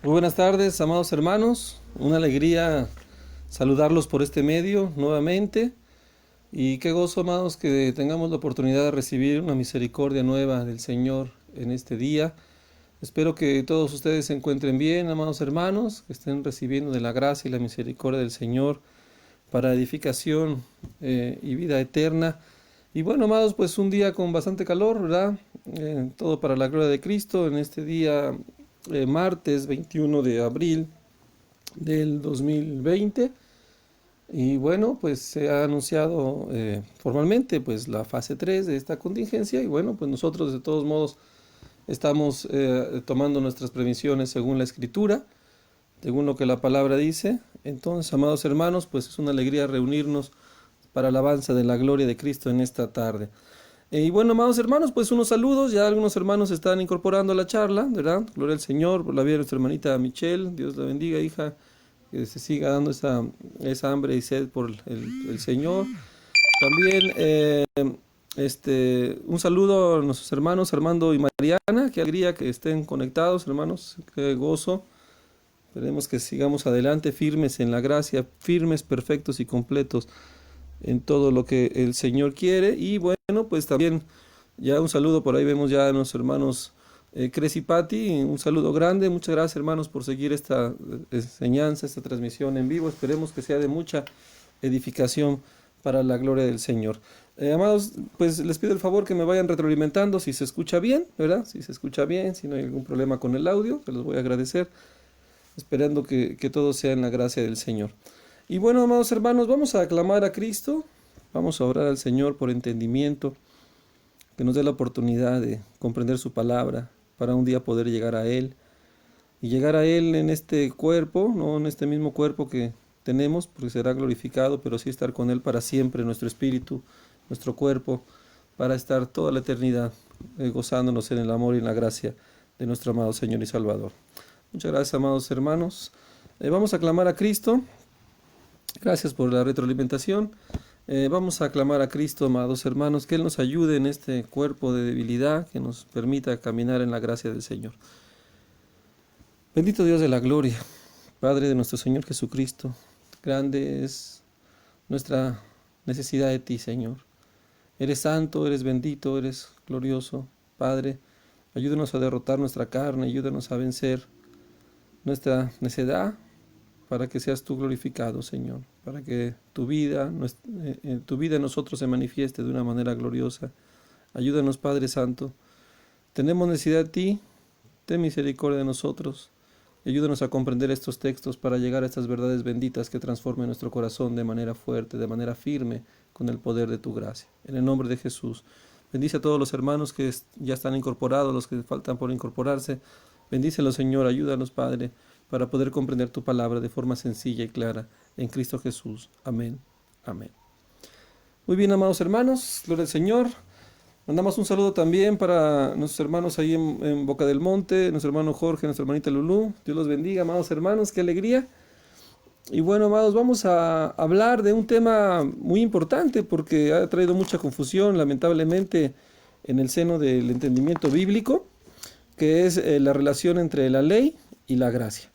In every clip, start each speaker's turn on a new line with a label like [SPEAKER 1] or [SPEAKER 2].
[SPEAKER 1] Muy buenas tardes, amados hermanos. Una alegría saludarlos por este medio nuevamente. Y qué gozo, amados, que tengamos la oportunidad de recibir una misericordia nueva del Señor en este día. Espero que todos ustedes se encuentren bien, amados hermanos, que estén recibiendo de la gracia y la misericordia del Señor para edificación y vida eterna. Y bueno, amados, pues un día con bastante calor, ¿verdad? Todo para la gloria de Cristo en este día, martes 21 de abril del 2020. Y bueno, pues se ha anunciado formalmente pues la fase 3 de esta contingencia y bueno, pues nosotros de todos modos estamos tomando nuestras previsiones según la Escritura, según lo que la palabra dice. Entonces, amados hermanos, pues es una alegría reunirnos para alabanza de la gloria de Cristo en esta tarde. Y bueno, amados hermanos, pues unos saludos. Ya algunos hermanos se están incorporando a la charla, ¿verdad? Gloria al Señor, por la vida de nuestra hermanita Michelle. Dios la bendiga, hija. Que se siga dando esa hambre y sed por el Señor. También un saludo a nuestros hermanos Armando y Mariana. Qué alegría que estén conectados, hermanos. Qué gozo. Esperemos que sigamos adelante, firmes en la gracia, firmes, perfectos y completos en todo lo que el Señor quiere. Y bueno, pues también ya un saludo, por ahí vemos ya a nuestros hermanos Cres y Pati, un saludo grande. Muchas gracias, hermanos, por seguir esta enseñanza, esta transmisión en vivo. Esperemos que sea de mucha edificación para la gloria del Señor. Amados, pues les pido el favor que me vayan retroalimentando si se escucha bien, ¿verdad? Si se escucha bien, si no hay algún problema con el audio, que los voy a agradecer, esperando que todo sea en la gracia del Señor. Y bueno, amados hermanos, vamos a aclamar a Cristo, vamos a orar al Señor por entendimiento, que nos dé la oportunidad de comprender su palabra, para un día poder llegar a Él, y llegar a Él en este cuerpo, no en este mismo cuerpo que tenemos, porque será glorificado, pero sí estar con Él para siempre, nuestro espíritu, nuestro cuerpo, para estar toda la eternidad gozándonos en el amor y en la gracia de nuestro amado Señor y Salvador. Muchas gracias, amados hermanos. Vamos a aclamar a Cristo. Gracias por la retroalimentación. Vamos a aclamar a Cristo, amados hermanos, que Él nos ayude en este cuerpo de debilidad, que nos permita caminar en la gracia del Señor. Bendito Dios de la gloria, Padre de nuestro Señor Jesucristo, grande es nuestra necesidad de ti, Señor. Eres santo, eres bendito, eres glorioso. Padre, ayúdanos a derrotar nuestra carne, ayúdanos a vencer nuestra necedad, para que seas tú glorificado, Señor, para que tu vida en nosotros se manifieste de una manera gloriosa. Ayúdanos, Padre Santo. Tenemos necesidad de ti, ten misericordia de nosotros. Ayúdanos a comprender estos textos para llegar a estas verdades benditas que transformen nuestro corazón de manera fuerte, de manera firme, con el poder de tu gracia. En el nombre de Jesús. Bendice a todos los hermanos que ya están incorporados, los que faltan por incorporarse. Bendícelos, Señor. Ayúdanos, Padre, para poder comprender tu palabra de forma sencilla y clara en Cristo Jesús. Amén. Amén. Muy bien, amados hermanos, gloria al Señor. Mandamos un saludo también para nuestros hermanos ahí en Boca del Monte, nuestro hermano Jorge, nuestra hermanita Lulú. Dios los bendiga, amados hermanos, qué alegría. Y bueno, amados, vamos a hablar de un tema muy importante porque ha traído mucha confusión, lamentablemente, en el seno del entendimiento bíblico, que es la relación entre la ley y la gracia.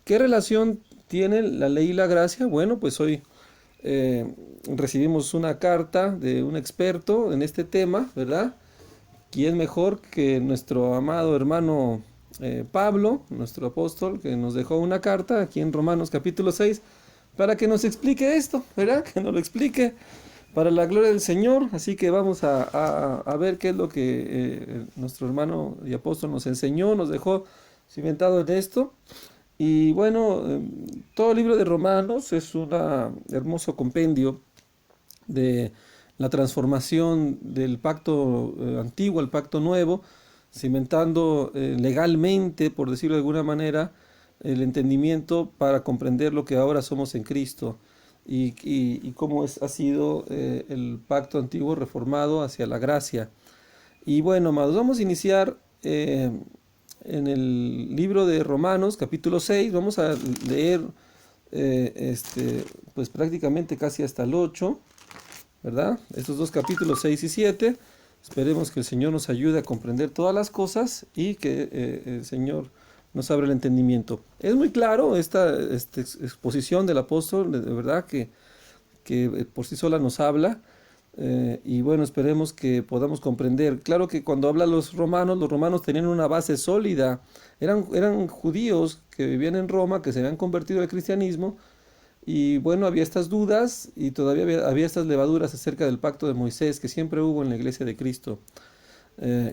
[SPEAKER 1] ¿Qué relación tienen la ley y la gracia? Bueno, pues hoy recibimos una carta de un experto en este tema, ¿verdad? ¿Quién mejor que nuestro amado hermano Pablo, nuestro apóstol, que nos dejó una carta aquí en Romanos capítulo 6, para que nos explique esto, ¿verdad? Que nos lo explique para la gloria del Señor. Así que vamos a ver qué es lo que nuestro hermano y apóstol nos enseñó, nos dejó cimentado en esto. Y bueno, todo el libro de Romanos es un hermoso compendio de la transformación del pacto antiguo al pacto nuevo, cimentando legalmente, por decirlo de alguna manera, el entendimiento para comprender lo que ahora somos en Cristo y cómo ha sido el pacto antiguo reformado hacia la gracia. Y bueno, amados, vamos a iniciar en el libro de Romanos, capítulo 6, vamos a leer pues prácticamente casi hasta el 8, ¿verdad? Estos dos capítulos 6 y 7. Esperemos que el Señor nos ayude a comprender todas las cosas y que el Señor nos abre el entendimiento. Es muy claro esta exposición del apóstol, de verdad que por sí sola nos habla. Y bueno, esperemos que podamos comprender. Claro que cuando habla los romanos tenían una base sólida. Eran judíos que vivían en Roma, que se habían convertido al cristianismo. Y bueno, había estas dudas y todavía había estas levaduras acerca del pacto de Moisés que siempre hubo en la iglesia de Cristo.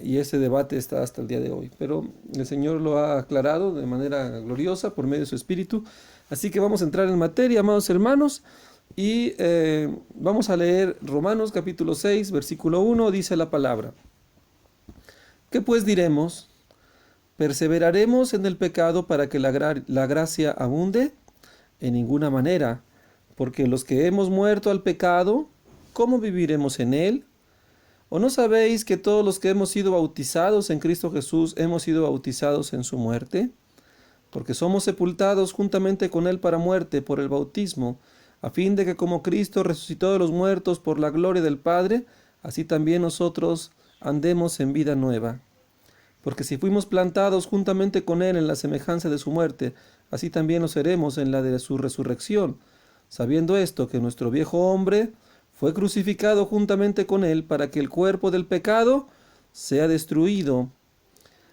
[SPEAKER 1] Y ese debate está hasta el día de hoy. Pero el Señor lo ha aclarado de manera gloriosa por medio de su Espíritu. Así que vamos a entrar en materia, amados hermanos. Y vamos a leer Romanos capítulo 6, versículo 1, dice la palabra. ¿Qué pues diremos? ¿Perseveraremos en el pecado para que la gracia abunde? En ninguna manera, porque los que hemos muerto al pecado, ¿cómo viviremos en él? ¿O no sabéis que todos los que hemos sido bautizados en Cristo Jesús hemos sido bautizados en su muerte? Porque somos sepultados juntamente con él para muerte por el bautismo, a fin de que como Cristo resucitó de los muertos por la gloria del Padre, así también nosotros andemos en vida nueva. Porque si fuimos plantados juntamente con él en la semejanza de su muerte, así también lo seremos en la de su resurrección, sabiendo esto, que nuestro viejo hombre fue crucificado juntamente con él para que el cuerpo del pecado sea destruido,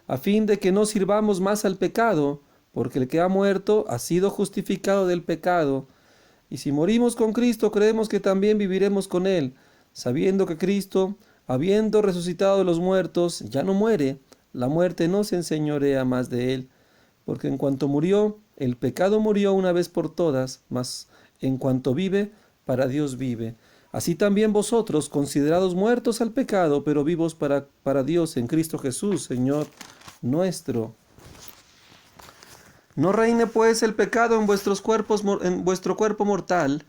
[SPEAKER 1] a fin de que no sirvamos más al pecado, porque el que ha muerto ha sido justificado del pecado. Y si morimos con Cristo, creemos que también viviremos con él, sabiendo que Cristo, habiendo resucitado de los muertos, ya no muere. La muerte no se enseñorea más de él, porque en cuanto murió, el pecado murió una vez por todas, mas en cuanto vive, para Dios vive. Así también vosotros, considerados muertos al pecado, pero vivos para Dios en Cristo Jesús, Señor nuestro. No reine pues el pecado en vuestros cuerpos, en vuestro cuerpo mortal,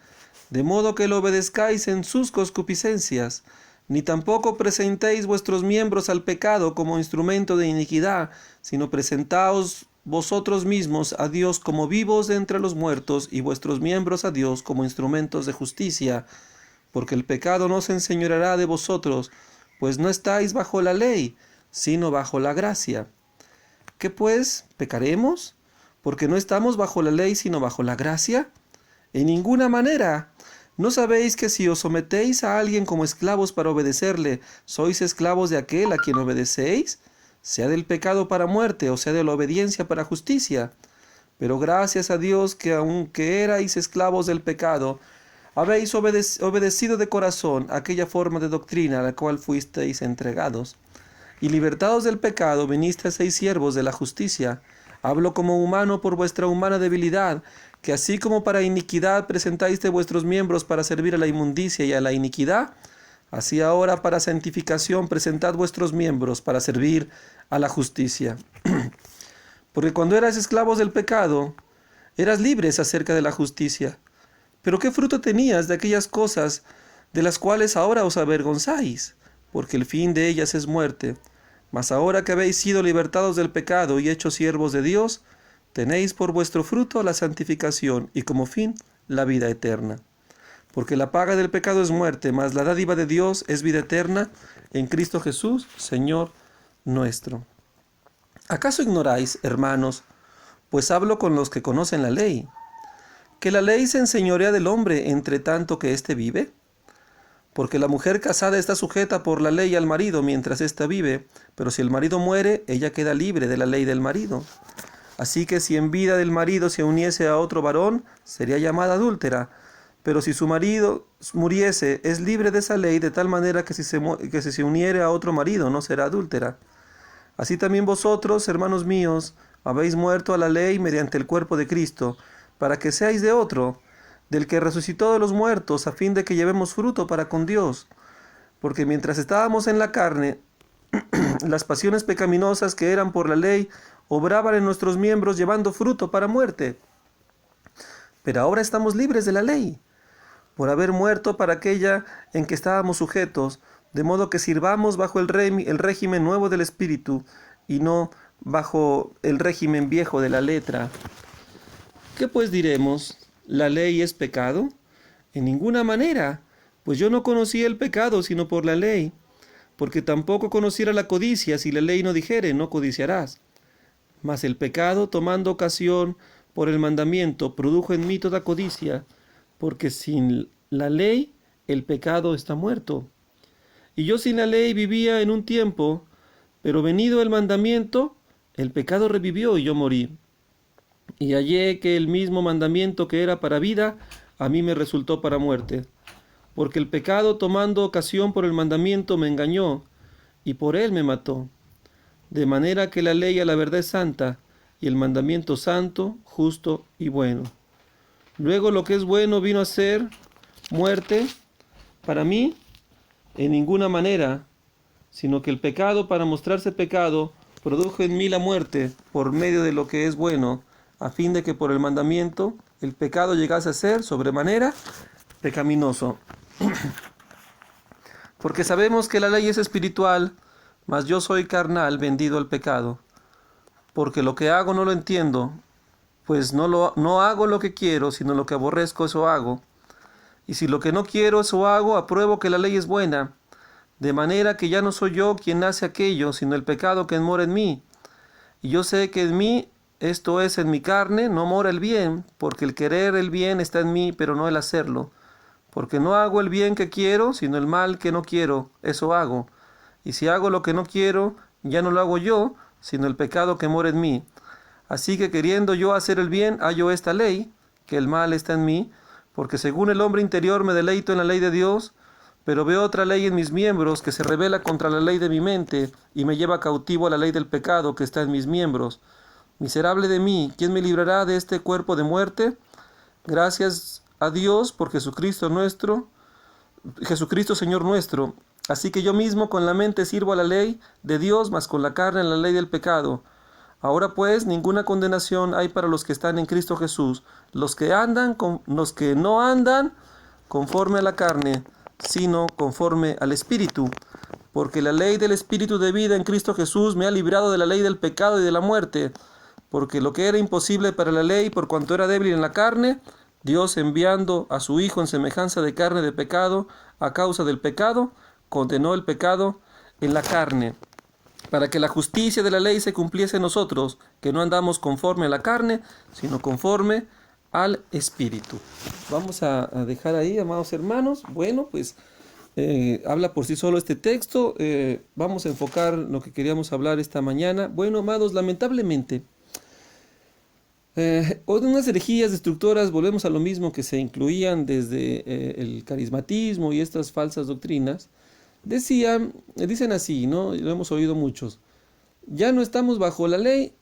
[SPEAKER 1] de modo que lo obedezcáis en sus concupiscencias, ni tampoco presentéis vuestros miembros al pecado como instrumento de iniquidad, sino presentaos vosotros mismos a Dios como vivos de entre los muertos, y vuestros miembros a Dios como instrumentos de justicia, porque el pecado no se enseñoreará de vosotros, pues no estáis bajo la ley, sino bajo la gracia. ¿Qué pues? ¿Pecaremos? ¿Porque no estamos bajo la ley, sino bajo la gracia? En ninguna manera. ¿No sabéis que si os sometéis a alguien como esclavos para obedecerle, sois esclavos de aquel a quien obedecéis? Sea del pecado para muerte, o sea de la obediencia para justicia. Pero gracias a Dios que aunque erais esclavos del pecado, habéis obedecido de corazón aquella forma de doctrina a la cual fuisteis entregados. Y libertados del pecado, vinisteis siervos de la justicia. Hablo como humano por vuestra humana debilidad, que así como para iniquidad presentáis de vuestros miembros para servir a la inmundicia y a la iniquidad, así ahora para santificación presentad vuestros miembros para servir a la justicia. Porque cuando eras esclavos del pecado, eras libres acerca de la justicia. Pero ¿qué fruto tenías de aquellas cosas de las cuales ahora os avergonzáis? Porque el fin de ellas es muerte. Mas ahora que habéis sido libertados del pecado y hechos siervos de Dios, tenéis por vuestro fruto la santificación y como fin la vida eterna. Porque la paga del pecado es muerte, mas la dádiva de Dios es vida eterna en Cristo Jesús, Señor nuestro. ¿Acaso ignoráis, hermanos, pues hablo con los que conocen la ley, que la ley se enseñorea del hombre entre tanto que éste vive? Porque la mujer casada está sujeta por la ley al marido mientras ésta vive, pero si el marido muere, ella queda libre de la ley del marido. Así que si en vida del marido se uniese a otro varón, sería llamada adúltera. Pero si su marido muriese, es libre de esa ley, de tal manera que si se uniere a otro marido, no será adúltera. Así también vosotros, hermanos míos, habéis muerto a la ley mediante el cuerpo de Cristo, para que seáis de otro, del que resucitó de los muertos, a fin de que llevemos fruto para con Dios. Porque mientras estábamos en la carne, las pasiones pecaminosas que eran por la ley obraban en nuestros miembros llevando fruto para muerte. Pero ahora estamos libres de la ley, por haber muerto para aquella en que estábamos sujetos, de modo que sirvamos bajo el régimen nuevo del Espíritu y no bajo el régimen viejo de la letra. ¿Qué pues diremos? ¿La ley es pecado? En ninguna manera, pues yo no conocí el pecado sino por la ley, porque tampoco conociera la codicia si la ley no dijere, no codiciarás. Mas el pecado, tomando ocasión por el mandamiento, produjo en mí toda codicia, porque sin la ley el pecado está muerto. Y yo sin la ley vivía en un tiempo, pero venido el mandamiento, el pecado revivió y yo morí. Y hallé que el mismo mandamiento que era para vida, a mí me resultó para muerte. Porque el pecado, tomando ocasión por el mandamiento, me engañó, y por él me mató. De manera que la ley a la verdad es santa, y el mandamiento santo, justo y bueno. Luego lo que es bueno vino a ser muerte para mí en ninguna manera, sino que el pecado, para mostrarse pecado, produjo en mí la muerte por medio de lo que es bueno, a fin de que por el mandamiento el pecado llegase a ser sobremanera pecaminoso. Porque sabemos que la ley es espiritual, mas yo soy carnal, vendido al pecado. Porque lo que hago no lo entiendo, pues no hago lo que quiero, sino lo que aborrezco, eso hago. Y si lo que no quiero, eso hago, apruebo que la ley es buena. De manera que ya no soy yo quien hace aquello, sino el pecado que mora en mí. Y yo sé que en mí, esto es, en mi carne, no mora el bien, porque el querer el bien está en mí, pero no el hacerlo. Porque no hago el bien que quiero, sino el mal que no quiero, eso hago. Y si hago lo que no quiero, ya no lo hago yo, sino el pecado que mora en mí. Así que queriendo yo hacer el bien, hallo esta ley, que el mal está en mí, porque según el hombre interior me deleito en la ley de Dios, pero veo otra ley en mis miembros que se rebela contra la ley de mi mente y me lleva cautivo a la ley del pecado que está en mis miembros. Miserable de mí, ¿quién me librará de este cuerpo de muerte? Gracias a Dios por Jesucristo Señor nuestro. Así que yo mismo con la mente sirvo a la ley de Dios, mas con la carne a la ley del pecado. Ahora pues ninguna condenación hay para los que están en Cristo Jesús, los que no andan conforme a la carne, sino conforme al Espíritu. Porque la ley del Espíritu de vida en Cristo Jesús me ha librado de la ley del pecado y de la muerte. Porque lo que era imposible para la ley, por cuanto era débil en la carne, Dios enviando a su Hijo en semejanza de carne de pecado, a causa del pecado, condenó el pecado en la carne, para que la justicia de la ley se cumpliese en nosotros, que no andamos conforme a la carne, sino conforme al Espíritu. Vamos a dejar ahí, amados hermanos. Bueno, pues habla por sí solo este texto. Vamos a enfocar lo que queríamos hablar esta mañana. Bueno, amados, lamentablemente, unas herejías destructoras, volvemos a lo mismo que se incluían desde el carismatismo y estas falsas doctrinas, dicen así, ¿no? Lo hemos oído muchos. Ya no estamos bajo la ley,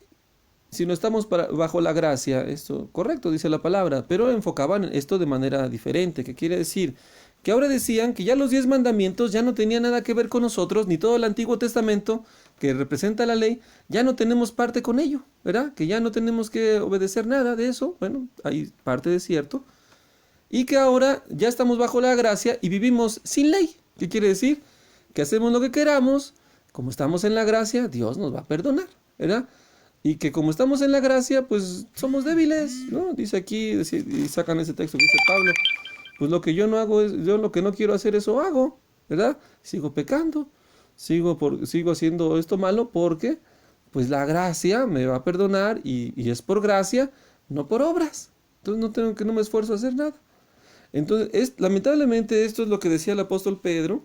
[SPEAKER 1] sino estamos bajo la gracia. Esto, correcto, dice la palabra, pero enfocaban esto de manera diferente, que quiere decir que ahora decían que ya los 10 mandamientos ya no tenían nada que ver con nosotros, ni todo el Antiguo Testamento, que representa la ley, ya no tenemos parte con ello, ¿verdad? Que ya no tenemos que obedecer nada de eso. Bueno, hay parte de cierto. Y que ahora ya estamos bajo la gracia y vivimos sin ley. ¿Qué quiere decir? Que hacemos lo que queramos. Como estamos en la gracia, Dios nos va a perdonar, ¿verdad? Y que como estamos en la gracia, pues somos débiles, ¿no? Dice aquí, y sacan ese texto que dice Pablo, pues lo que yo no hago, yo lo que no quiero hacer, eso hago, ¿verdad? Sigo pecando, sigo haciendo esto malo porque, pues la gracia me va a perdonar y es por gracia, no por obras. Entonces no me esfuerzo a hacer nada. Entonces, lamentablemente esto es lo que decía el apóstol Pedro,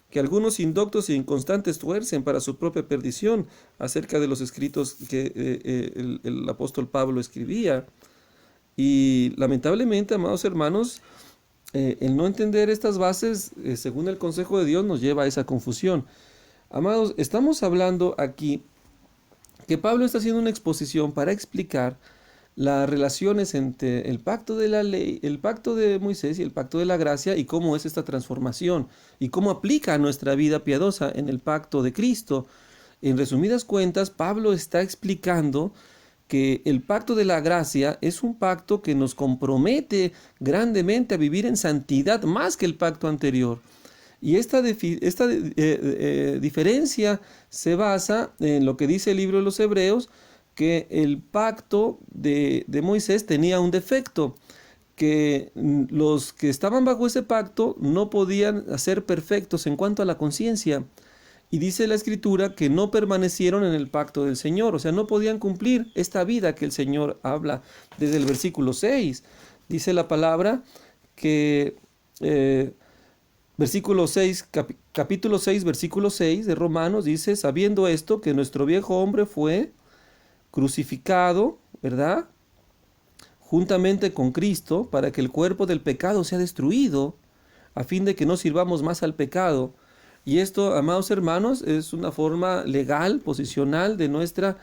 [SPEAKER 1] que algunos indoctos e inconstantes tuercen para su propia perdición, acerca de los escritos que el apóstol Pablo escribía. Y lamentablemente, amados hermanos, el no entender estas bases, según el consejo de Dios, nos lleva a esa confusión. Amados, estamos hablando aquí que Pablo está haciendo una exposición para explicar las relaciones entre el pacto de la ley, el pacto de Moisés y el pacto de la gracia, y cómo es esta transformación y cómo aplica a nuestra vida piadosa en el pacto de Cristo. En resumidas cuentas, Pablo está explicando que el pacto de la gracia es un pacto que nos compromete grandemente a vivir en santidad más que el pacto anterior. Y esta diferencia se basa en lo que dice el libro de los Hebreos, que el pacto de Moisés tenía un defecto, que los que estaban bajo ese pacto no podían ser perfectos en cuanto a la conciencia. Y dice la Escritura que no permanecieron en el pacto del Señor, o sea, no podían cumplir esta vida que el Señor habla desde el versículo 6. Dice la palabra que, versículo 6, capítulo 6, versículo 6 de Romanos, dice, sabiendo esto, que nuestro viejo hombre fue crucificado, ¿verdad?, juntamente con Cristo, para que el cuerpo del pecado sea destruido, a fin de que no sirvamos más al pecado. Y esto, amados hermanos, es una forma legal, posicional de nuestra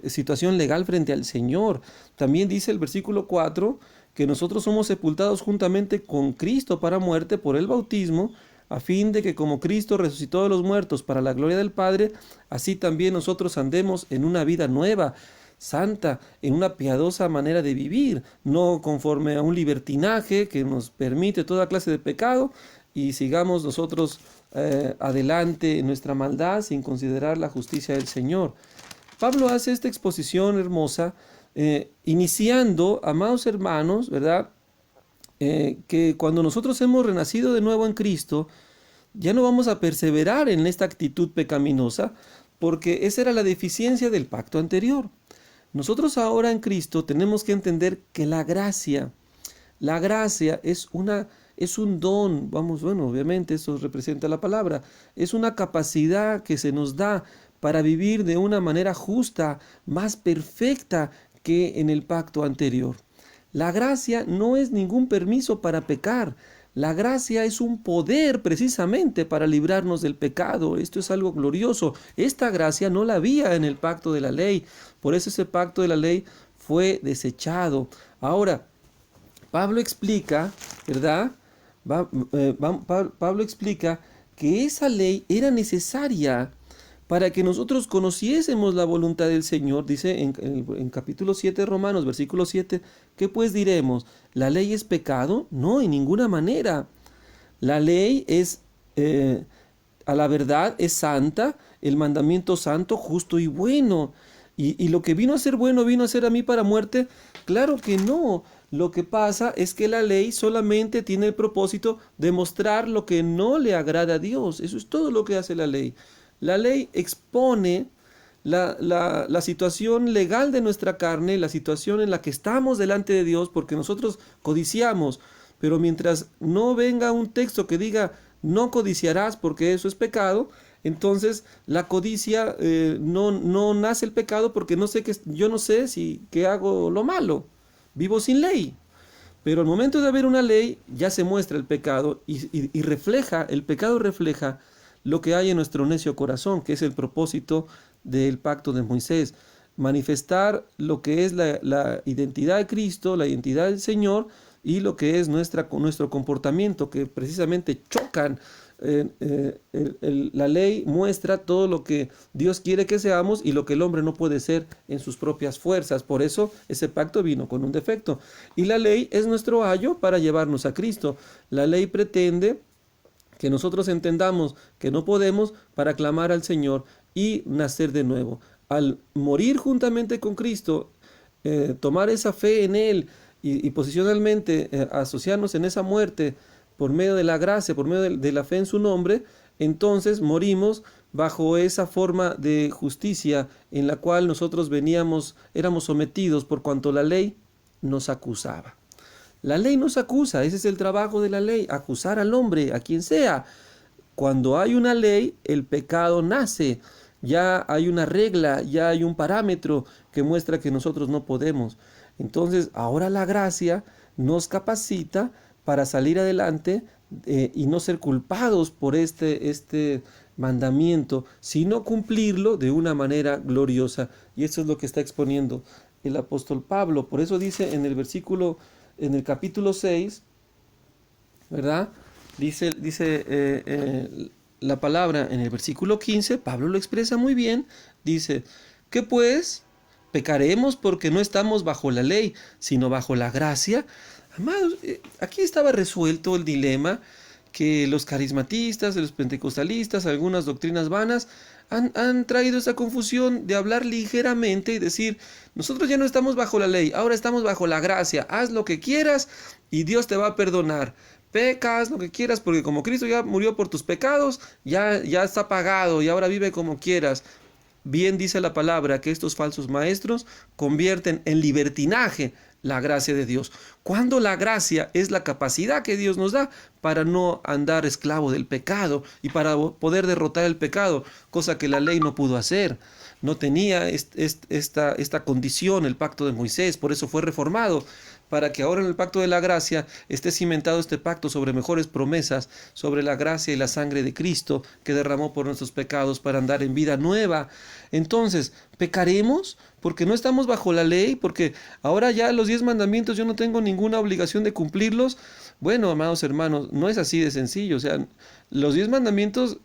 [SPEAKER 1] situación legal frente al Señor. También dice el versículo 4 que nosotros somos sepultados juntamente con Cristo para muerte por el bautismo, a fin de que como Cristo resucitó de los muertos para la gloria del Padre, así también nosotros andemos en una vida nueva, santa, en una piadosa manera de vivir, no conforme a un libertinaje que nos permite toda clase de pecado y sigamos nosotros adelante en nuestra maldad sin considerar la justicia del Señor. Pablo hace esta exposición hermosa, iniciando, amados hermanos, ¿verdad?, que cuando nosotros hemos renacido de nuevo en Cristo, ya no vamos a perseverar en esta actitud pecaminosa, porque esa era la deficiencia del pacto anterior. Nosotros ahora en Cristo tenemos que entender que la gracia es un don, obviamente eso representa la palabra, es una capacidad que se nos da para vivir de una manera justa, más perfecta que en el pacto anterior. La gracia no es ningún permiso para pecar. La gracia es un poder precisamente para librarnos del pecado. Esto es algo glorioso. Esta gracia no la había en el pacto de la ley. Por eso ese pacto de la ley fue desechado. Ahora, Pablo explica, ¿verdad? Pablo explica que esa ley era necesaria para que nosotros conociésemos la voluntad del Señor. Dice en capítulo 7 de Romanos, versículo 7, ¿qué pues diremos? ¿La ley es pecado? No, en ninguna manera. La ley es, a la verdad, es santa, el mandamiento santo, justo y bueno. Y lo que vino a ser bueno, vino a ser a mí para muerte. Claro que no. Lo que pasa es que la ley solamente tiene el propósito de mostrar lo que no le agrada a Dios. Eso es todo lo que hace la ley. La ley expone la situación legal de nuestra carne, la situación en la que estamos delante de Dios, porque nosotros codiciamos, pero mientras no venga un texto que diga no codiciarás porque eso es pecado, entonces la codicia no nace el pecado, porque yo no sé si que hago lo malo, vivo sin ley. Pero al momento de haber una ley ya se muestra el pecado y refleja, el pecado refleja lo que hay en nuestro necio corazón, que es el propósito del pacto de Moisés, manifestar lo que es la identidad de Cristo, la identidad del Señor, y lo que es nuestro comportamiento, que precisamente chocan. La ley muestra todo lo que Dios quiere que seamos y lo que el hombre no puede ser en sus propias fuerzas. Por eso ese pacto vino con un defecto. Y la ley es nuestro ayo para llevarnos a Cristo. La ley pretende que nosotros entendamos que no podemos para clamar al Señor y nacer de nuevo. Al morir juntamente con Cristo, tomar esa fe en Él y posicionalmente asociarnos en esa muerte por medio de la gracia, por medio de la fe en su nombre, entonces morimos bajo esa forma de justicia en la cual nosotros éramos sometidos por cuanto la ley nos acusaba. La ley nos acusa, ese es el trabajo de la ley, acusar al hombre, a quien sea. Cuando hay una ley, el pecado nace, ya hay una regla, ya hay un parámetro que muestra que nosotros no podemos. Entonces, ahora la gracia nos capacita para salir adelante y no ser culpados por este mandamiento, sino cumplirlo de una manera gloriosa. Y eso es lo que está exponiendo el apóstol Pablo. Por eso dice en el capítulo 6, ¿verdad? Dice la palabra en el versículo 15, Pablo lo expresa muy bien, dice, ¿qué pues? ¿Pecaremos porque no estamos bajo la ley, sino bajo la gracia? Amados, aquí estaba resuelto el dilema que los carismatistas, los pentecostalistas, algunas doctrinas vanas, han traído esa confusión de hablar ligeramente y decir, nosotros ya no estamos bajo la ley, ahora estamos bajo la gracia, haz lo que quieras y Dios te va a perdonar. pecas, lo que quieras, porque como Cristo ya murió por tus pecados, ya está pagado y ahora vive como quieras. Bien dice la palabra que estos falsos maestros convierten en libertinaje la gracia de Dios, cuando la gracia es la capacidad que Dios nos da para no andar esclavo del pecado y para poder derrotar el pecado, cosa que la ley no pudo hacer. No tenía esta condición el pacto de Moisés, por eso fue reformado, para que ahora en el pacto de la gracia esté cimentado este pacto sobre mejores promesas, sobre la gracia y la sangre de Cristo que derramó por nuestros pecados para andar en vida nueva. Entonces, ¿pecaremos? Porque no estamos bajo la ley, porque ahora ya los 10 mandamientos yo no tengo ninguna obligación de cumplirlos. Bueno, amados hermanos, no es así de sencillo. O sea, los 10 mandamientos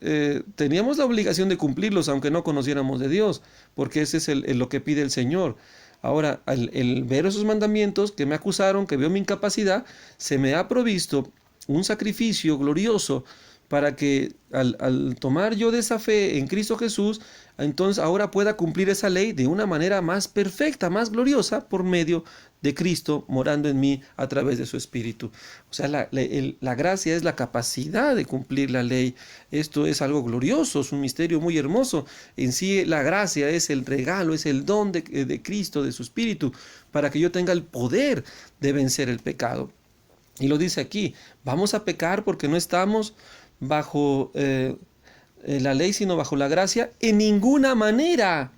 [SPEAKER 1] teníamos la obligación de cumplirlos aunque no conociéramos de Dios, porque ese es lo que pide el Señor. Ahora, el ver esos mandamientos que me acusaron, que veo mi incapacidad, se me ha provisto un sacrificio glorioso para que al tomar yo de esa fe en Cristo Jesús, entonces ahora pueda cumplir esa ley de una manera más perfecta, más gloriosa, por medio de Cristo morando en mí a través de su Espíritu. O sea, la gracia es la capacidad de cumplir la ley. Esto es algo glorioso, es un misterio muy hermoso. En sí la gracia es el regalo, es el don de Cristo, de su Espíritu, para que yo tenga el poder de vencer el pecado. Y lo dice aquí, vamos a pecar porque no estamos bajo la ley, sino bajo la gracia, en ninguna manera.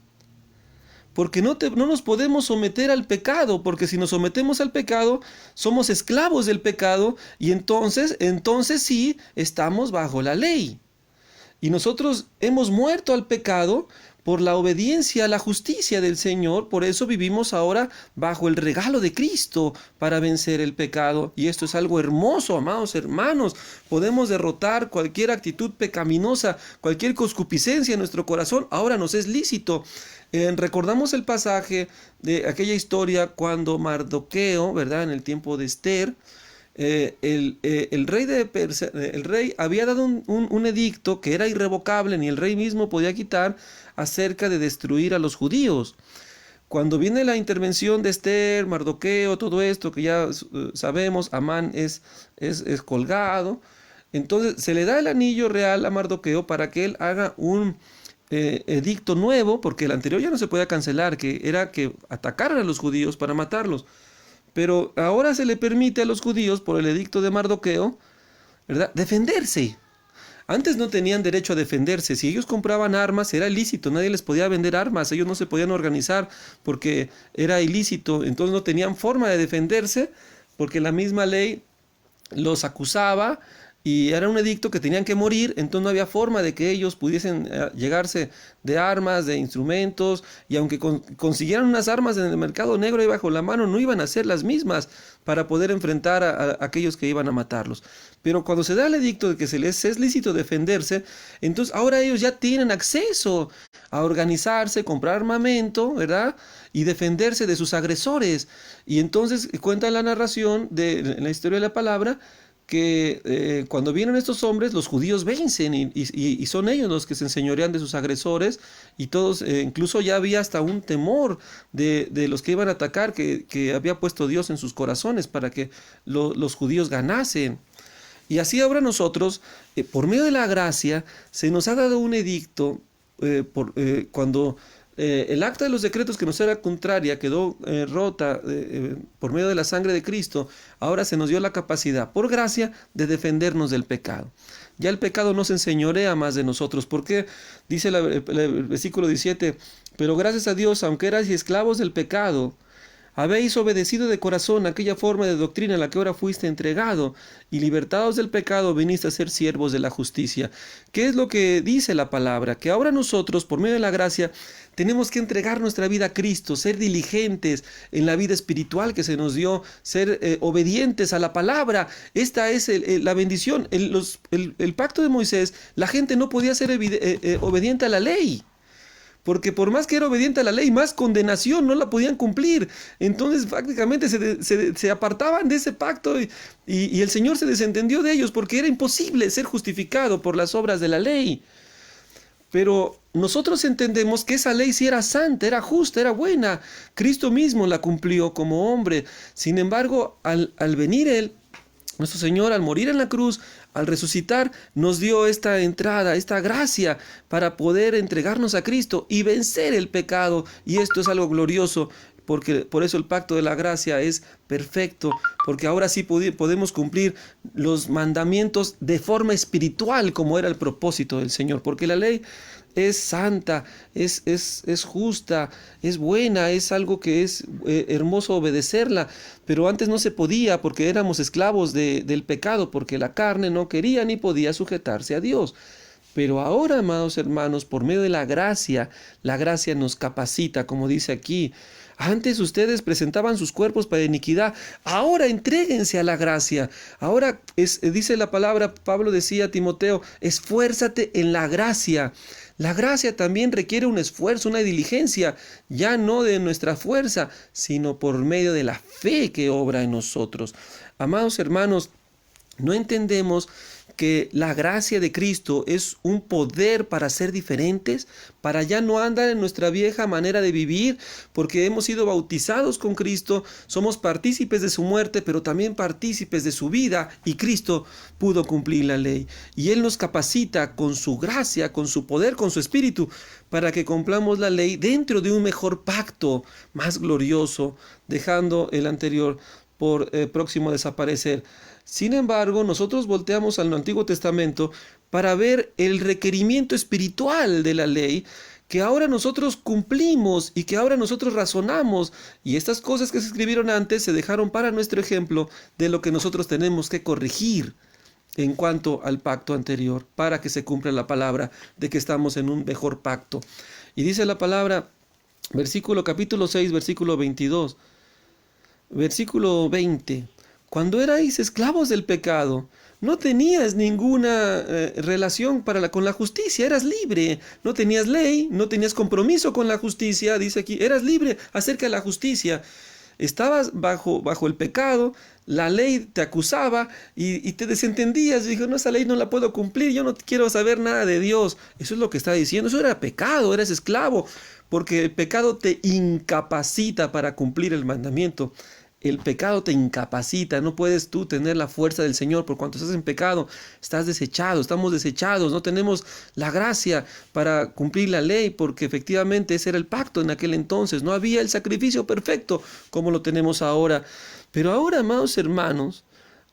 [SPEAKER 1] Porque no nos podemos someter al pecado, porque si nos sometemos al pecado, somos esclavos del pecado y entonces sí estamos bajo la ley. Y nosotros hemos muerto al pecado por la obediencia a la justicia del Señor, por eso vivimos ahora bajo el regalo de Cristo para vencer el pecado. Y esto es algo hermoso, amados hermanos. Podemos derrotar cualquier actitud pecaminosa, cualquier concupiscencia en nuestro corazón. Ahora nos es lícito. Recordamos el pasaje de aquella historia cuando Mardoqueo, ¿verdad? En el tiempo de Esther, el rey había dado un edicto que era irrevocable, ni el rey mismo podía quitar, acerca de destruir a los judíos. Cuando viene la intervención de Esther, Mardoqueo, todo esto que ya sabemos, Amán es colgado, entonces se le da el anillo real a Mardoqueo para que él haga un edicto nuevo, porque el anterior ya no se podía cancelar, que era que atacaran a los judíos para matarlos. Pero ahora se le permite a los judíos, por el edicto de Mardoqueo, ¿verdad?, defenderse. Antes no tenían derecho a defenderse. Si ellos compraban armas, era ilícito. Nadie les podía vender armas. Ellos no se podían organizar porque era ilícito. Entonces no tenían forma de defenderse porque la misma ley los acusaba y era un edicto que tenían que morir, entonces no había forma de que ellos pudiesen llegarse de armas, de instrumentos, y aunque consiguieran unas armas en el mercado negro y bajo la mano, no iban a ser las mismas para poder enfrentar a aquellos que iban a matarlos. Pero cuando se da el edicto de que se les es lícito defenderse, entonces ahora ellos ya tienen acceso a organizarse, comprar armamento, ¿verdad?, y defenderse de sus agresores. Y entonces cuenta la narración en la historia de la palabra, que cuando vienen estos hombres, los judíos vencen y son ellos los que se enseñorean de sus agresores, y todos, incluso ya había hasta un temor de los que iban a atacar, que había puesto Dios en sus corazones para que los judíos ganasen. Y así ahora nosotros, por medio de la gracia, se nos ha dado un edicto cuando el acta de los decretos que nos era contraria quedó rota por medio de la sangre de Cristo. Ahora se nos dio la capacidad, por gracia, de defendernos del pecado. Ya el pecado no se enseñorea más de nosotros, porque dice el versículo 17, pero gracias a Dios, aunque erais esclavos del pecado, habéis obedecido de corazón aquella forma de doctrina a la que ahora fuiste entregado, y libertados del pecado viniste a ser siervos de la justicia. ¿Qué es lo que dice la palabra? Que ahora nosotros, por medio de la gracia, tenemos que entregar nuestra vida a Cristo, ser diligentes en la vida espiritual que se nos dio, ser obedientes a la palabra. Esta es la bendición. El pacto de Moisés, la gente no podía ser obediente a la ley, porque por más que era obediente a la ley, más condenación, no la podían cumplir. Entonces prácticamente se apartaban de ese pacto y el Señor se desentendió de ellos, porque era imposible ser justificado por las obras de la ley. Pero nosotros entendemos que esa ley sí era santa, era justa, era buena. Cristo mismo la cumplió como hombre. Sin embargo, al venir Él Nuestro Señor, al morir en la cruz, al resucitar, nos dio esta entrada, esta gracia para poder entregarnos a Cristo y vencer el pecado. Y esto es algo glorioso, porque por eso el pacto de la gracia es perfecto, porque ahora sí podemos cumplir los mandamientos de forma espiritual, como era el propósito del Señor, porque la ley es santa, es justa, es buena, es algo que es hermoso obedecerla, pero antes no se podía porque éramos esclavos del pecado, porque la carne no quería ni podía sujetarse a Dios. Pero ahora, amados hermanos, por medio de la gracia nos capacita, como dice aquí. Antes ustedes presentaban sus cuerpos para iniquidad, ahora entréguense a la gracia. Ahora dice la palabra, Pablo decía a Timoteo, esfuérzate en la gracia. La gracia también requiere un esfuerzo, una diligencia, ya no de nuestra fuerza, sino por medio de la fe que obra en nosotros. Amados hermanos, no entendemos que la gracia de Cristo es un poder para ser diferentes, para ya no andar en nuestra vieja manera de vivir, porque hemos sido bautizados con Cristo, somos partícipes de su muerte, pero también partícipes de su vida, y Cristo pudo cumplir la ley. Y Él nos capacita con su gracia, con su poder, con su espíritu, para que cumplamos la ley dentro de un mejor pacto, más glorioso, dejando el anterior por próximo a desaparecer. Sin embargo, nosotros volteamos al Antiguo Testamento para ver el requerimiento espiritual de la ley que ahora nosotros cumplimos y que ahora nosotros razonamos, y estas cosas que se escribieron antes se dejaron para nuestro ejemplo de lo que nosotros tenemos que corregir en cuanto al pacto anterior, para que se cumpla la palabra de que estamos en un mejor pacto. Y dice la palabra, capítulo 6, versículo 22, versículo 20. Cuando erais esclavos del pecado, no tenías ninguna relación con la justicia, eras libre, no tenías ley, no tenías compromiso con la justicia, dice aquí, eras libre acerca de la justicia. Estabas bajo el pecado, la ley te acusaba y te desentendías. Y dijo, no, esa ley no la puedo cumplir, yo no quiero saber nada de Dios. Eso es lo que está diciendo, eso era pecado, eres esclavo, porque el pecado te incapacita para cumplir el mandamiento. El pecado te incapacita, no puedes tú tener la fuerza del Señor, por cuanto estás en pecado, estás desechado, estamos desechados, no tenemos la gracia para cumplir la ley, porque efectivamente ese era el pacto en aquel entonces, no había el sacrificio perfecto como lo tenemos ahora. Pero ahora, amados hermanos,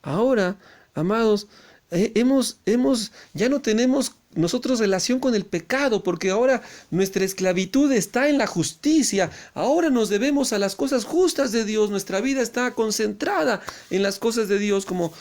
[SPEAKER 1] ahora, amados, ya no tenemos nosotros relación con el pecado, porque ahora nuestra esclavitud está en la justicia. Ahora nos debemos a las cosas justas de Dios. Nuestra vida está concentrada en las cosas de Dios, como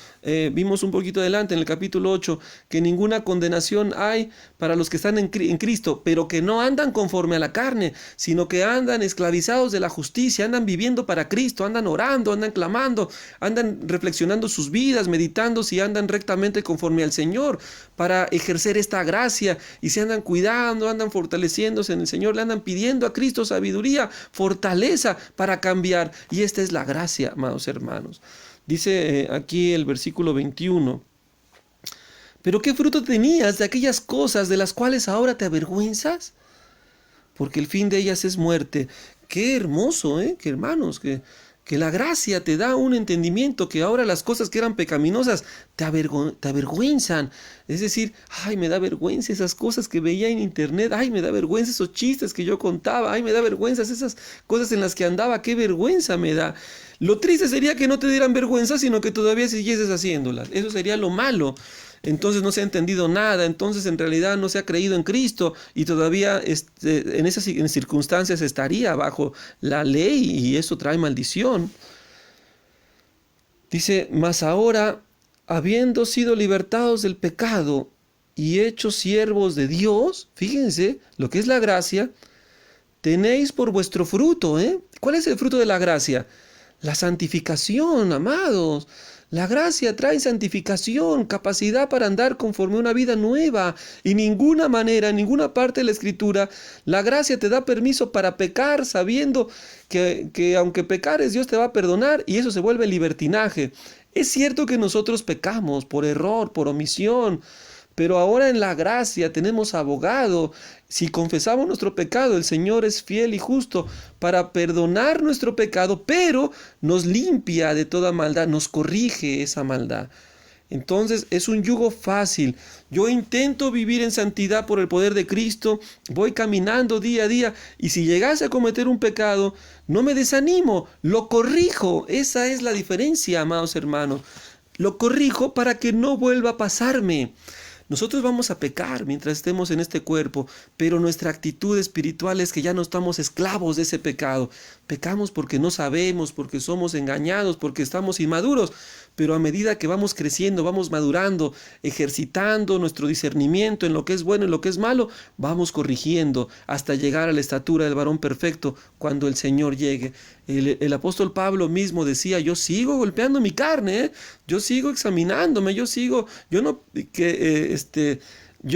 [SPEAKER 1] vimos un poquito adelante en el capítulo 8, que ninguna condenación hay para los que están en Cristo, pero que no andan conforme a la carne, sino que andan esclavizados de la justicia, andan viviendo para Cristo, andan orando, andan clamando, andan reflexionando sus vidas, meditando si andan rectamente conforme al Señor, para ejercer esta gracia, y se andan cuidando, andan fortaleciéndose en el Señor, le andan pidiendo a Cristo sabiduría, fortaleza para cambiar. Y esta es la gracia, amados hermanos. Dice aquí el versículo 21. ¿Pero qué fruto tenías de aquellas cosas de las cuales ahora te avergüenzas? Porque el fin de ellas es muerte. Qué hermoso, que hermanos, que la gracia te da un entendimiento, que ahora las cosas que eran pecaminosas te avergüenzan. Es decir, ay, me da vergüenza esas cosas que veía en internet, ay, me da vergüenza esos chistes que yo contaba, ay, me da vergüenza esas cosas en las que andaba, qué vergüenza me da. Lo triste sería que no te dieran vergüenza, sino que todavía siguieses haciéndolas. Eso sería lo malo. Entonces no se ha entendido nada, entonces en realidad no se ha creído en Cristo, y todavía en esas circunstancias estaría bajo la ley, y eso trae maldición. Dice, mas ahora, habiendo sido libertados del pecado y hechos siervos de Dios, fíjense lo que es la gracia, tenéis por vuestro fruto, ¿cuál es el fruto de la gracia? La santificación, amados. La gracia trae santificación, capacidad para andar conforme a una vida nueva. Y ninguna manera, en ninguna parte de la Escritura, la gracia te da permiso para pecar, sabiendo que aunque pecares, Dios te va a perdonar, y eso se vuelve libertinaje. Es cierto que nosotros pecamos por error, por omisión, Pero ahora en la gracia tenemos abogado. Si confesamos nuestro pecado, el Señor es fiel y justo para perdonar nuestro pecado, pero nos limpia de toda maldad, nos corrige esa maldad. Entonces es un yugo fácil. Yo intento vivir en santidad por el poder de Cristo, voy caminando día a día y si llegase a cometer un pecado, no me desanimo, lo corrijo. Esa es la diferencia, amados hermanos. Lo corrijo para que no vuelva a pasarme. Nosotros vamos a pecar mientras estemos en este cuerpo, pero nuestra actitud espiritual es que ya no estamos esclavos de ese pecado. Pecamos porque no sabemos, porque somos engañados, porque estamos inmaduros, pero a medida que vamos creciendo, vamos madurando, ejercitando nuestro discernimiento en lo que es bueno y lo que es malo, vamos corrigiendo hasta llegar a la estatura del varón perfecto cuando el Señor llegue. El apóstol Pablo mismo decía, yo sigo golpeando mi carne, yo sigo examinándome, yo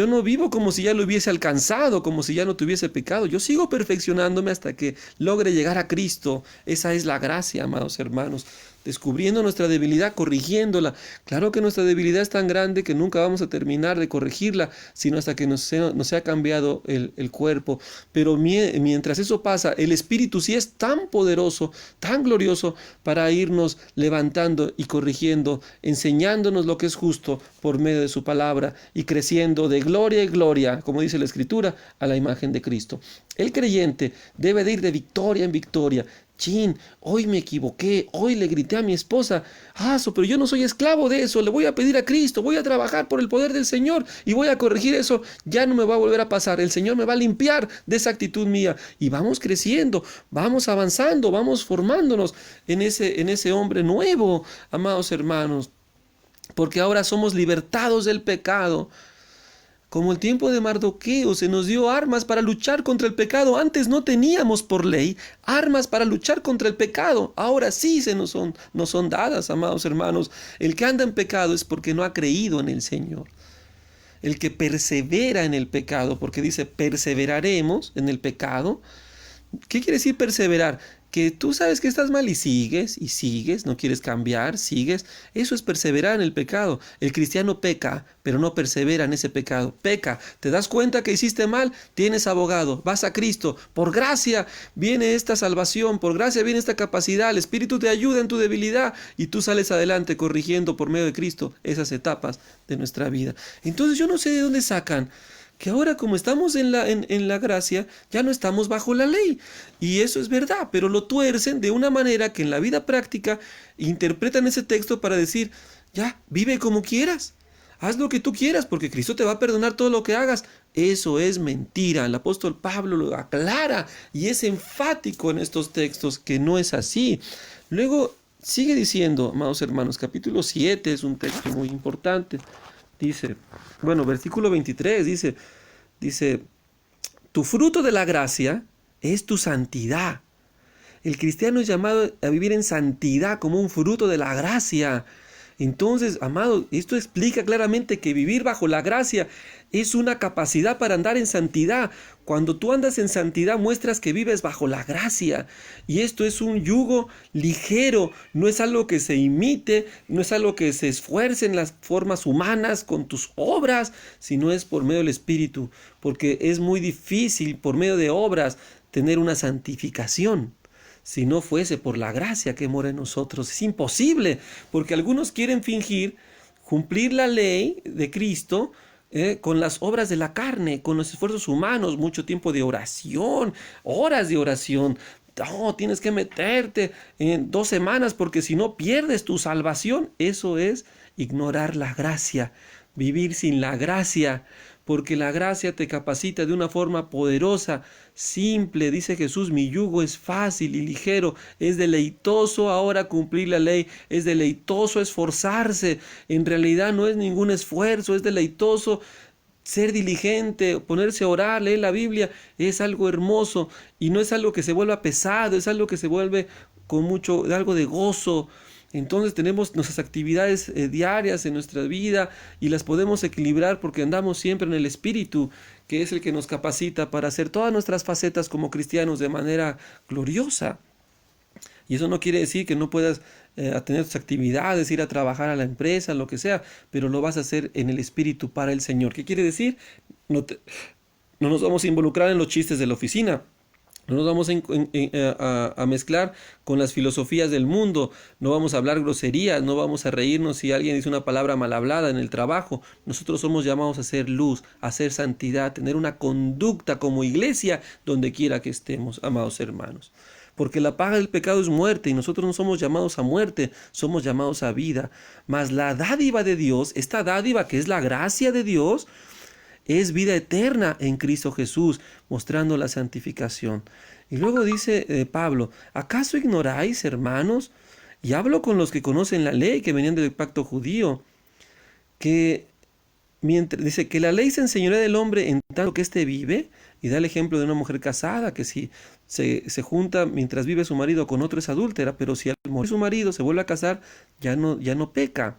[SPEAKER 1] no vivo como si ya lo hubiese alcanzado, como si ya no tuviese pecado. Yo sigo perfeccionándome hasta que logre llegar a Cristo. Esa es la gracia, amados hermanos. Descubriendo nuestra debilidad, corrigiéndola. Claro que nuestra debilidad es tan grande que nunca vamos a terminar de corregirla, sino hasta que nos sea cambiado el cuerpo. Pero mientras eso pasa, el Espíritu sí es tan poderoso, tan glorioso, para irnos levantando y corrigiendo, enseñándonos lo que es justo por medio de su palabra y creciendo de gloria en gloria, como dice la Escritura, a la imagen de Cristo. El creyente debe de ir de victoria en victoria. Chin, hoy me equivoqué, hoy le grité a mi esposa, pero yo no soy esclavo de eso, le voy a pedir a Cristo, voy a trabajar por el poder del Señor y voy a corregir eso, ya no me va a volver a pasar, el Señor me va a limpiar de esa actitud mía y vamos creciendo, vamos avanzando, vamos formándonos en ese hombre nuevo, amados hermanos, porque ahora somos libertados del pecado. Como el tiempo de Mardoqueo se nos dio armas para luchar contra el pecado. Antes no teníamos por ley armas para luchar contra el pecado. Ahora sí nos son dadas, amados hermanos. El que anda en pecado es porque no ha creído en el Señor. El que persevera en el pecado, porque dice perseveraremos en el pecado. ¿Qué quiere decir perseverar? Que tú sabes que estás mal y sigues, no quieres cambiar, sigues. Eso es perseverar en el pecado. El cristiano peca, pero no persevera en ese pecado. Peca, te das cuenta que hiciste mal, tienes abogado, vas a Cristo. Por gracia viene esta salvación, por gracia viene esta capacidad. El Espíritu te ayuda en tu debilidad y tú sales adelante corrigiendo por medio de Cristo esas etapas de nuestra vida. Entonces yo no sé de dónde sacan que ahora como estamos en la gracia, ya no estamos bajo la ley. Y eso es verdad, pero lo tuercen de una manera que en la vida práctica interpretan ese texto para decir, ya, vive como quieras, haz lo que tú quieras, porque Cristo te va a perdonar todo lo que hagas. Eso es mentira. El apóstol Pablo lo aclara y es enfático en estos textos que no es así. Luego sigue diciendo, amados hermanos, capítulo 7 es un texto muy importante. Dice, versículo 23 dice, tu fruto de la gracia es tu santidad. El cristiano es llamado a vivir en santidad como un fruto de la gracia. Entonces, amado, esto explica claramente que vivir bajo la gracia es una capacidad para andar en santidad. Cuando tú andas en santidad muestras que vives bajo la gracia. Y esto es un yugo ligero, no es algo que se imite, no es algo que se esfuerce en las formas humanas con tus obras, sino es por medio del Espíritu. Porque es muy difícil por medio de obras tener una santificación. Si no fuese por la gracia que mora en nosotros. Es imposible, porque algunos quieren fingir cumplir la ley de Cristo con las obras de la carne, con los esfuerzos humanos, mucho tiempo de oración, horas de oración. No, tienes que meterte en 2 semanas porque si no pierdes tu salvación. Eso es ignorar la gracia, vivir sin la gracia. Porque la gracia te capacita de una forma poderosa, simple. Dice Jesús, mi yugo es fácil y ligero. Es deleitoso ahora cumplir la ley. Es deleitoso esforzarse. En realidad no es ningún esfuerzo. Es deleitoso ser diligente, ponerse a orar, leer la Biblia. Es algo hermoso y no es algo que se vuelva pesado. Es algo que se vuelve con algo de gozo. Entonces tenemos nuestras actividades diarias en nuestra vida y las podemos equilibrar porque andamos siempre en el Espíritu, que es el que nos capacita para hacer todas nuestras facetas como cristianos de manera gloriosa. Y eso no quiere decir que no puedas tener tus actividades, ir a trabajar a la empresa, lo que sea, pero lo vas a hacer en el espíritu para el Señor. ¿Qué quiere decir? No, no nos vamos a involucrar en los chistes de la oficina. No nos vamos a mezclar con las filosofías del mundo, no vamos a hablar groserías, no vamos a reírnos si alguien dice una palabra mal hablada en el trabajo. Nosotros somos llamados a hacer luz, a hacer santidad, tener una conducta como iglesia donde quiera que estemos, amados hermanos. Porque la paga del pecado es muerte y nosotros no somos llamados a muerte, somos llamados a vida. Mas la dádiva de Dios, esta dádiva que es la gracia de Dios, es vida eterna en Cristo Jesús, mostrando la santificación. Y luego dice Pablo, ¿acaso ignoráis, hermanos? Y hablo con los que conocen la ley, que venían del pacto judío, que dice que la ley se enseñorea del hombre en tanto que éste vive, y da el ejemplo de una mujer casada, que si se junta mientras vive su marido con otro es adúltera, pero si al morir su marido se vuelve a casar, ya no peca.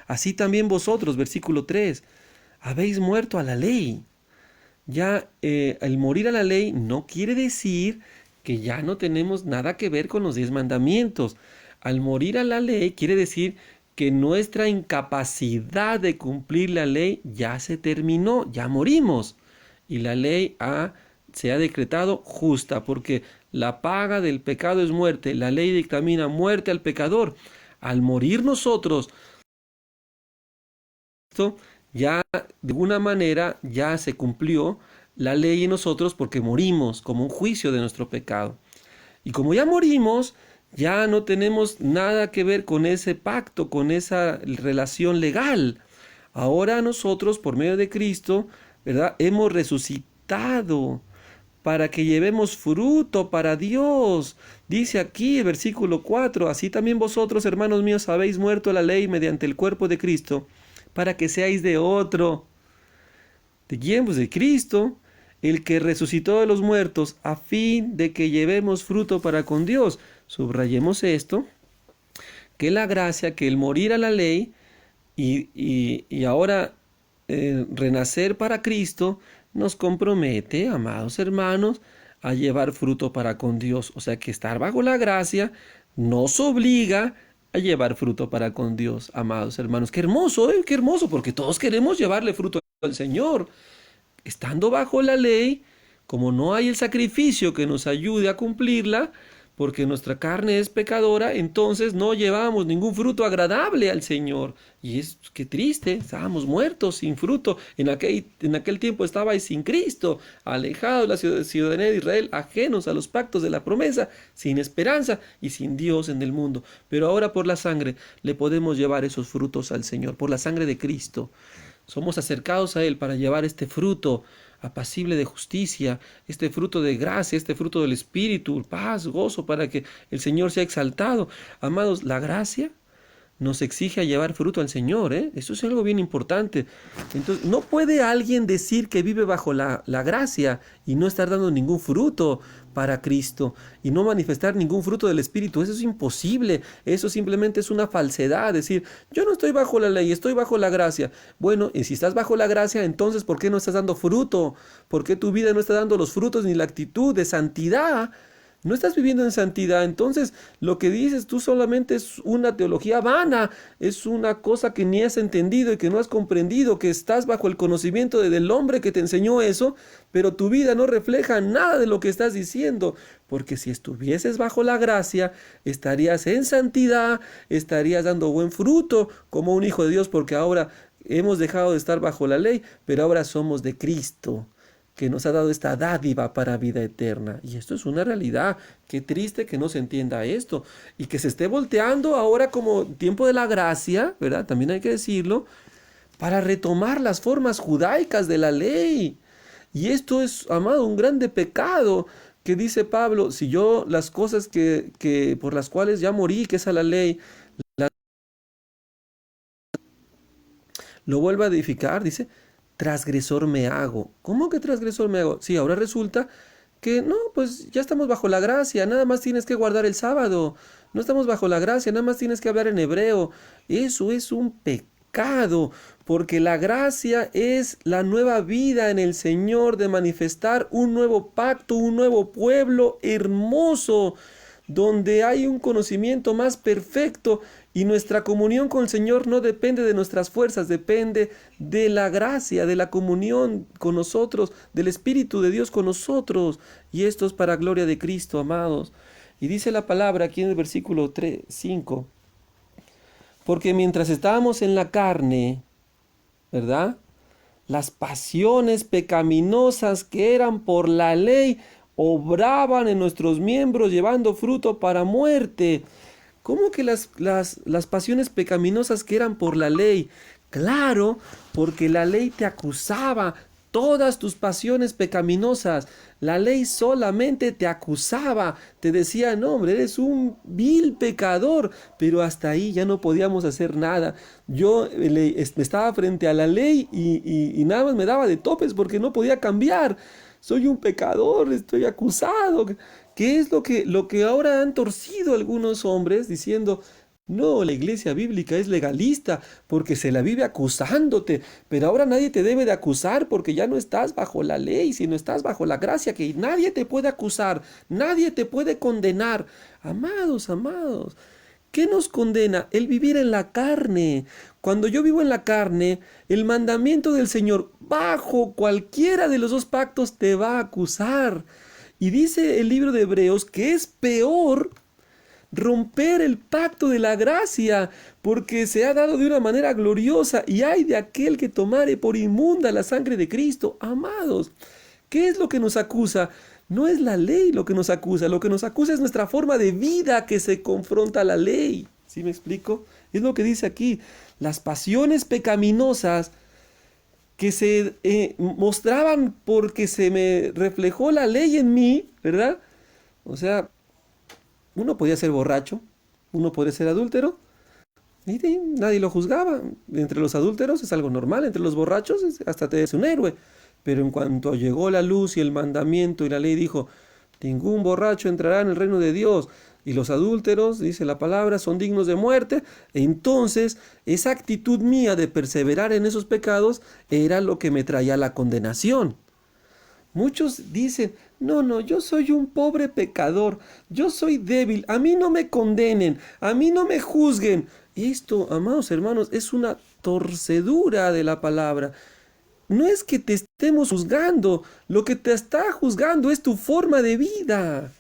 [SPEAKER 1] Así también vosotros, versículo 3, habéis muerto a la ley. Ya el morir a la ley no quiere decir que ya no tenemos nada que ver con los 10 mandamientos. Al morir a la ley quiere decir que nuestra incapacidad de cumplir la ley ya se terminó, ya morimos. Y la ley se ha decretado justa, porque la paga del pecado es muerte. La ley dictamina muerte al pecador. Al morir nosotros, ya de alguna manera ya se cumplió la ley en nosotros porque morimos como un juicio de nuestro pecado. Y como ya morimos, ya no tenemos nada que ver con ese pacto, con esa relación legal. Ahora nosotros, por medio de Cristo, ¿verdad? Hemos resucitado para que llevemos fruto para Dios. Dice aquí el versículo 4, así también vosotros, hermanos míos, habéis muerto a la ley mediante el cuerpo de Cristo, para que seáis de otro. ¿De quién? Pues de Cristo, el que resucitó de los muertos, a fin de que llevemos fruto para con Dios. Subrayemos esto, que la gracia, que el morir a la ley y ahora renacer para Cristo, nos compromete, amados hermanos, a llevar fruto para con Dios. O sea que estar bajo la gracia nos obliga a llevar fruto para con Dios, amados hermanos. Qué hermoso, porque todos queremos llevarle fruto al Señor. Estando bajo la ley, como no hay el sacrificio que nos ayude a cumplirla, porque nuestra carne es pecadora, entonces no llevamos ningún fruto agradable al Señor. Y es que triste, estábamos muertos sin fruto. En aquel tiempo estabais sin Cristo, alejados de la ciudadanía de Israel, ajenos a los pactos de la promesa, sin esperanza y sin Dios en el mundo. Pero ahora por la sangre le podemos llevar esos frutos al Señor, por la sangre de Cristo. Somos acercados a Él para llevar este fruto apacible de justicia, este fruto de gracia, este fruto del Espíritu, paz, gozo, para que el Señor sea exaltado. Amados, la gracia nos exige a llevar fruto al Señor, ¿eh? Eso es algo bien importante. Entonces, no puede alguien decir que vive bajo la gracia y no estar dando ningún fruto para Cristo y no manifestar ningún fruto del Espíritu. Eso es imposible. Eso simplemente es una falsedad. Decir, yo no estoy bajo la ley, estoy bajo la gracia. Bueno, y si estás bajo la gracia, entonces, ¿por qué no estás dando fruto? ¿Por qué tu vida no está dando los frutos ni la actitud de santidad? No estás viviendo en santidad, entonces lo que dices tú solamente es una teología vana, es una cosa que ni has entendido y que no has comprendido, que estás bajo el conocimiento del hombre que te enseñó eso, pero tu vida no refleja nada de lo que estás diciendo, porque si estuvieses bajo la gracia, estarías en santidad, estarías dando buen fruto como un hijo de Dios, porque ahora hemos dejado de estar bajo la ley, pero ahora somos de Cristo, que nos ha dado esta dádiva para vida eterna. Y esto es una realidad. Qué triste que no se entienda esto. Y que se esté volteando ahora como tiempo de la gracia, ¿verdad? También hay que decirlo, para retomar las formas judaicas de la ley. Y esto es, amado, un grande pecado que dice Pablo, si yo las cosas que por las cuales ya morí, que es a la ley, lo vuelvo a edificar, dice, transgresor me hago. ¿Cómo que transgresor me hago? Sí, ahora resulta que no, pues ya estamos bajo la gracia, nada más tienes que guardar el sábado. No estamos bajo la gracia, nada más tienes que hablar en hebreo. Eso es un pecado, porque la gracia es la nueva vida en el Señor de manifestar un nuevo pacto, un nuevo pueblo hermoso, donde hay un conocimiento más perfecto y nuestra comunión con el Señor no depende de nuestras fuerzas, depende de la gracia, de la comunión con nosotros, del Espíritu de Dios con nosotros. Y esto es para gloria de Cristo, amados. Y dice la palabra aquí en el versículo 3, 5, porque mientras estábamos en la carne, ¿verdad? Las pasiones pecaminosas que eran por la ley obraban en nuestros miembros llevando fruto para muerte. ¿Cómo que las pasiones pecaminosas que eran por la ley? Claro, porque la ley te acusaba. Todas tus pasiones pecaminosas, la ley solamente te acusaba, te decía, no hombre, eres un vil pecador, pero hasta ahí ya no podíamos hacer nada. Yo estaba frente a la ley y nada más me daba de topes porque no podía cambiar. Soy un pecador, estoy acusado. ¿Qué es lo que ahora han torcido algunos hombres diciendo, no, la iglesia bíblica es legalista porque se la vive acusándote, pero ahora nadie te debe de acusar porque ya no estás bajo la ley, sino estás bajo la gracia, que nadie te puede acusar, nadie te puede condenar. Amados, amados, ¿qué nos condena? El vivir en la carne. Cuando yo vivo en la carne, el mandamiento del Señor, bajo cualquiera de los dos pactos, te va a acusar. Y dice el libro de Hebreos que es peor romper el pacto de la gracia, porque se ha dado de una manera gloriosa, y hay de aquel que tomare por inmunda la sangre de Cristo. Amados, ¿qué es lo que nos acusa? No es la ley lo que nos acusa es nuestra forma de vida que se confronta a la ley. ¿Sí me explico? Es lo que dice aquí, las pasiones pecaminosas que se mostraban porque se me reflejó la ley en mí, ¿verdad? O sea, uno podía ser borracho, uno podía ser adúltero, y nadie lo juzgaba. Entre los adúlteros es algo normal, entre los borrachos hasta te es un héroe. Pero en cuanto llegó la luz y el mandamiento y la ley dijo, ningún borracho entrará en el reino de Dios, y los adúlteros, dice la palabra, son dignos de muerte, entonces esa actitud mía de perseverar en esos pecados era lo que me traía la condenación. Muchos dicen, no, yo soy un pobre pecador, yo soy débil, a mí no me condenen, a mí no me juzguen. Esto, amados hermanos, es una torcedura de la palabra. No es que te estemos juzgando, lo que te está juzgando es tu forma de vida.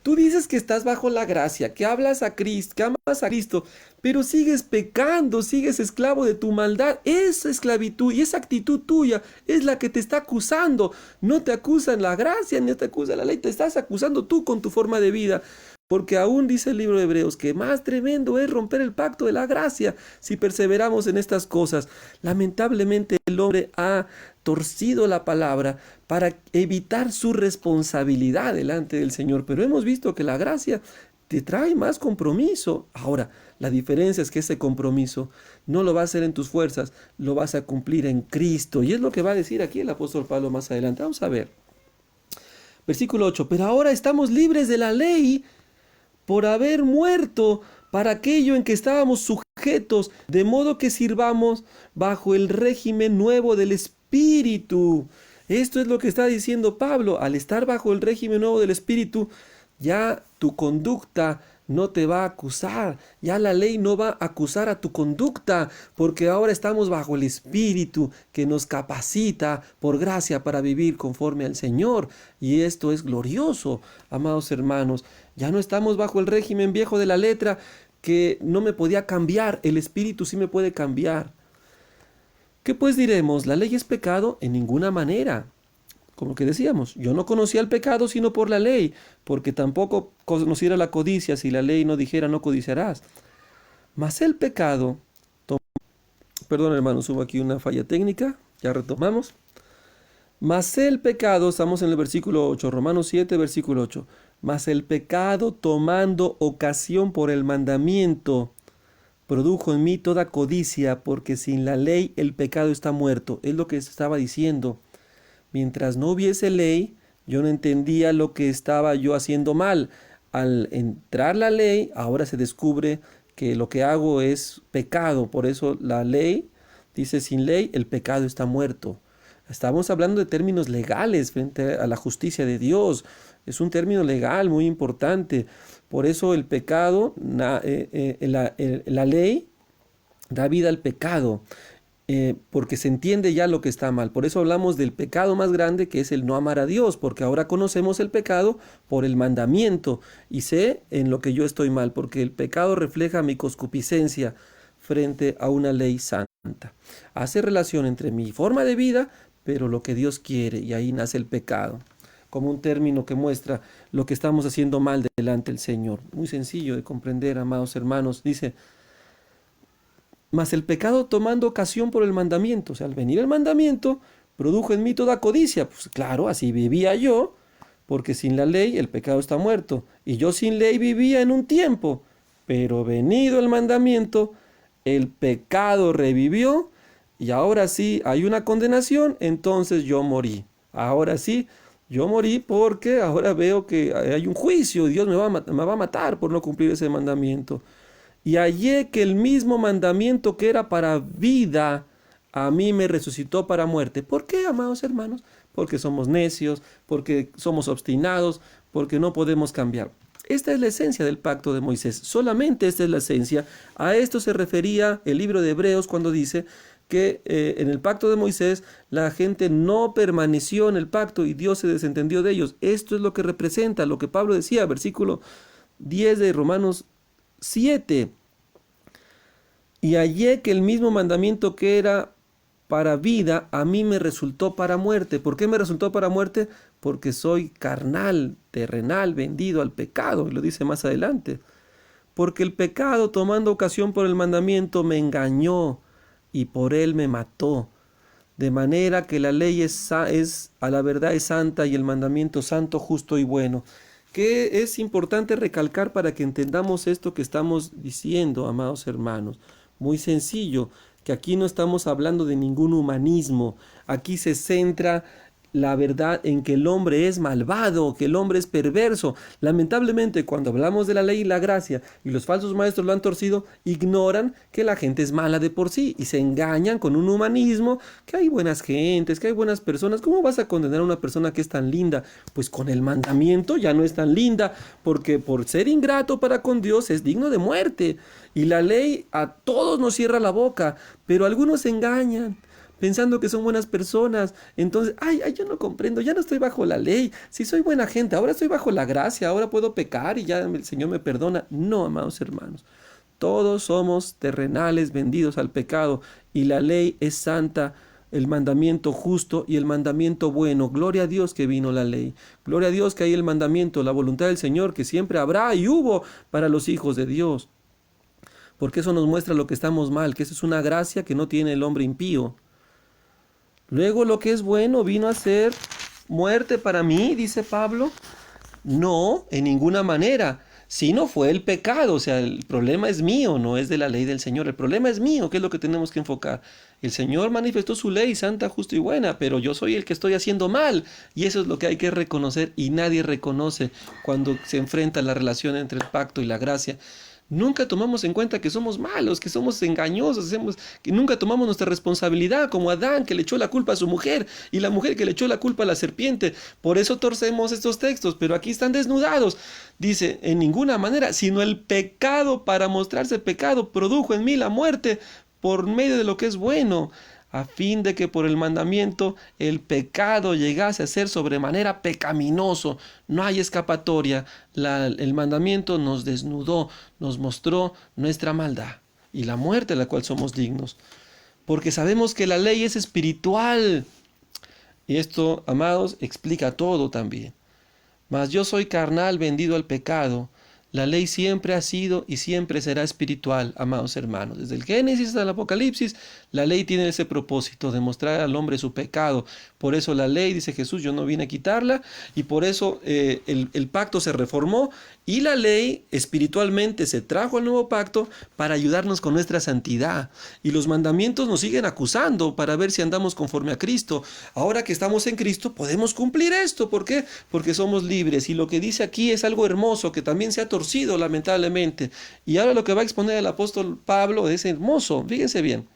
[SPEAKER 1] Tú dices que estás bajo la gracia, que hablas a Cristo, que amas a Cristo, pero sigues pecando, sigues esclavo de tu maldad. Esa esclavitud y esa actitud tuya es la que te está acusando. No te acusan la gracia, ni te acusa la ley, te estás acusando tú con tu forma de vida. Porque aún dice el libro de Hebreos que más tremendo es romper el pacto de la gracia si perseveramos en estas cosas. Lamentablemente el hombre ha torcido la palabra para evitar su responsabilidad delante del Señor. Pero hemos visto que la gracia te trae más compromiso. Ahora, la diferencia es que ese compromiso no lo vas a hacer en tus fuerzas, lo vas a cumplir en Cristo. Y es lo que va a decir aquí el apóstol Pablo más adelante. Vamos a ver. Versículo 8. Pero ahora estamos libres de la ley por haber muerto para aquello en que estábamos sujetos, de modo que sirvamos bajo el régimen nuevo del Espíritu. Esto es lo que está diciendo Pablo. Al estar bajo el régimen nuevo del Espíritu, ya tu conducta no te va a acusar, ya la ley no va a acusar a tu conducta, porque ahora estamos bajo el Espíritu que nos capacita por gracia para vivir conforme al Señor. Y esto es glorioso, amados hermanos. Ya no estamos bajo el régimen viejo de la letra que no me podía cambiar, el Espíritu sí me puede cambiar. ¿Qué pues diremos? ¿La ley es pecado? En ninguna manera. Como que decíamos, yo no conocía el pecado sino por la ley, porque tampoco conociera la codicia si la ley no dijera no codiciarás. Mas el pecado, perdón hermanos, hubo aquí una falla técnica, ya retomamos. Mas el pecado, estamos en el versículo 8, Romanos 7, versículo 8. Mas el pecado, tomando ocasión por el mandamiento, produjo en mí toda codicia, porque sin la ley el pecado está muerto. Es lo que se estaba diciendo. Mientras no hubiese ley, yo no entendía lo que estaba yo haciendo mal. Al entrar la ley, ahora se descubre que lo que hago es pecado. Por eso la ley dice, sin ley el pecado está muerto. Estamos hablando de términos legales frente a la justicia de Dios. Es un término legal muy importante. Por eso el pecado, la ley da vida al pecado, porque se entiende ya lo que está mal. Por eso hablamos del pecado más grande, que es el no amar a Dios, porque ahora conocemos el pecado por el mandamiento y sé en lo que yo estoy mal, porque el pecado refleja mi concupiscencia frente a una ley santa. Hace relación entre mi forma de vida, pero lo que Dios quiere, y ahí nace el pecado, como un término que muestra lo que estamos haciendo mal delante del Señor. Muy sencillo de comprender, amados hermanos. Dice: mas el pecado tomando ocasión por el mandamiento, o sea, al venir el mandamiento, produjo en mí toda codicia. Pues claro, así vivía yo, porque sin la ley el pecado está muerto. Y yo sin ley vivía en un tiempo, pero venido el mandamiento, el pecado revivió, y ahora sí hay una condenación, entonces yo morí. Ahora sí, yo morí porque ahora veo que hay un juicio y Dios me va a matar por no cumplir ese mandamiento. Y hallé que el mismo mandamiento que era para vida, a mí me resucitó para muerte. ¿Por qué, amados hermanos? Porque somos necios, porque somos obstinados, porque no podemos cambiar. Esta es la esencia del pacto de Moisés. Solamente esta es la esencia. A esto se refería el libro de Hebreos cuando dice que en el pacto de Moisés la gente no permaneció en el pacto y Dios se desentendió de ellos. Esto es lo que representa, lo que Pablo decía, versículo 10 de Romanos 7. Y hallé que el mismo mandamiento que era para vida, a mí me resultó para muerte. ¿Por qué me resultó para muerte? Porque soy carnal, terrenal, vendido al pecado. Y lo dice más adelante. Porque el pecado, tomando ocasión por el mandamiento, me engañó y por él me mató. De manera que la ley a la verdad es santa y el mandamiento santo, justo y bueno. ¿Qué es importante recalcar para que entendamos esto que estamos diciendo, amados hermanos? Muy sencillo, que aquí no estamos hablando de ningún humanismo. Aquí se centra la verdad en que el hombre es malvado, que el hombre es perverso. Lamentablemente, cuando hablamos de la ley y la gracia, y los falsos maestros lo han torcido, ignoran que la gente es mala de por sí y se engañan con un humanismo, que hay buenas gentes, que hay buenas personas. ¿Cómo vas a condenar a una persona que es tan linda? Pues con el mandamiento ya no es tan linda, porque por ser ingrato para con Dios es digno de muerte. Y la ley a todos nos cierra la boca, pero algunos se engañan pensando que son buenas personas. Entonces, yo no comprendo, ya no estoy bajo la ley. Si soy buena gente, ahora estoy bajo la gracia, ahora puedo pecar y ya el Señor me perdona. No, amados hermanos. Todos somos terrenales vendidos al pecado y la ley es santa, el mandamiento justo y el mandamiento bueno. Gloria a Dios que vino la ley. Gloria a Dios que hay el mandamiento, la voluntad del Señor que siempre habrá y hubo para los hijos de Dios. Porque eso nos muestra lo que estamos mal, que eso es una gracia que no tiene el hombre impío. Luego lo que es bueno vino a ser muerte para mí, dice Pablo. No, en ninguna manera. Sino fue el pecado. O sea, el problema es mío, no es de la ley del Señor. El problema es mío, que es lo que tenemos que enfocar. El Señor manifestó su ley santa, justa y buena, pero yo soy el que estoy haciendo mal. Y eso es lo que hay que reconocer y nadie reconoce cuando se enfrenta la relación entre el pacto y la gracia. Nunca tomamos en cuenta que somos malos, que somos engañosos, que nunca tomamos nuestra responsabilidad, como Adán, que le echó la culpa a su mujer, y la mujer que le echó la culpa a la serpiente. Por eso torcemos estos textos, pero aquí están desnudados. Dice, en ninguna manera, sino el pecado, para mostrarse pecado, produjo en mí la muerte por medio de lo que es bueno, a fin de que por el mandamiento el pecado llegase a ser sobremanera pecaminoso. No hay escapatoria. El mandamiento nos desnudó, nos mostró nuestra maldad y la muerte de la cual somos dignos. Porque sabemos que la ley es espiritual. Y esto, amados, explica todo también. Mas yo soy carnal, vendido al pecado. La ley siempre ha sido y siempre será espiritual, amados hermanos. Desde el Génesis hasta el Apocalipsis, la ley tiene ese propósito de mostrar al hombre su pecado. Por eso la ley, dice Jesús, yo no vine a quitarla, y por eso el pacto se reformó, y la ley espiritualmente se trajo al nuevo pacto para ayudarnos con nuestra santidad. Y los mandamientos nos siguen acusando para ver si andamos conforme a Cristo. Ahora que estamos en Cristo, podemos cumplir esto. ¿Por qué? Porque somos libres. Y lo que dice aquí es algo hermoso que también se ha torcido lamentablemente. Y ahora lo que va a exponer el apóstol Pablo es hermoso. Fíjense bien.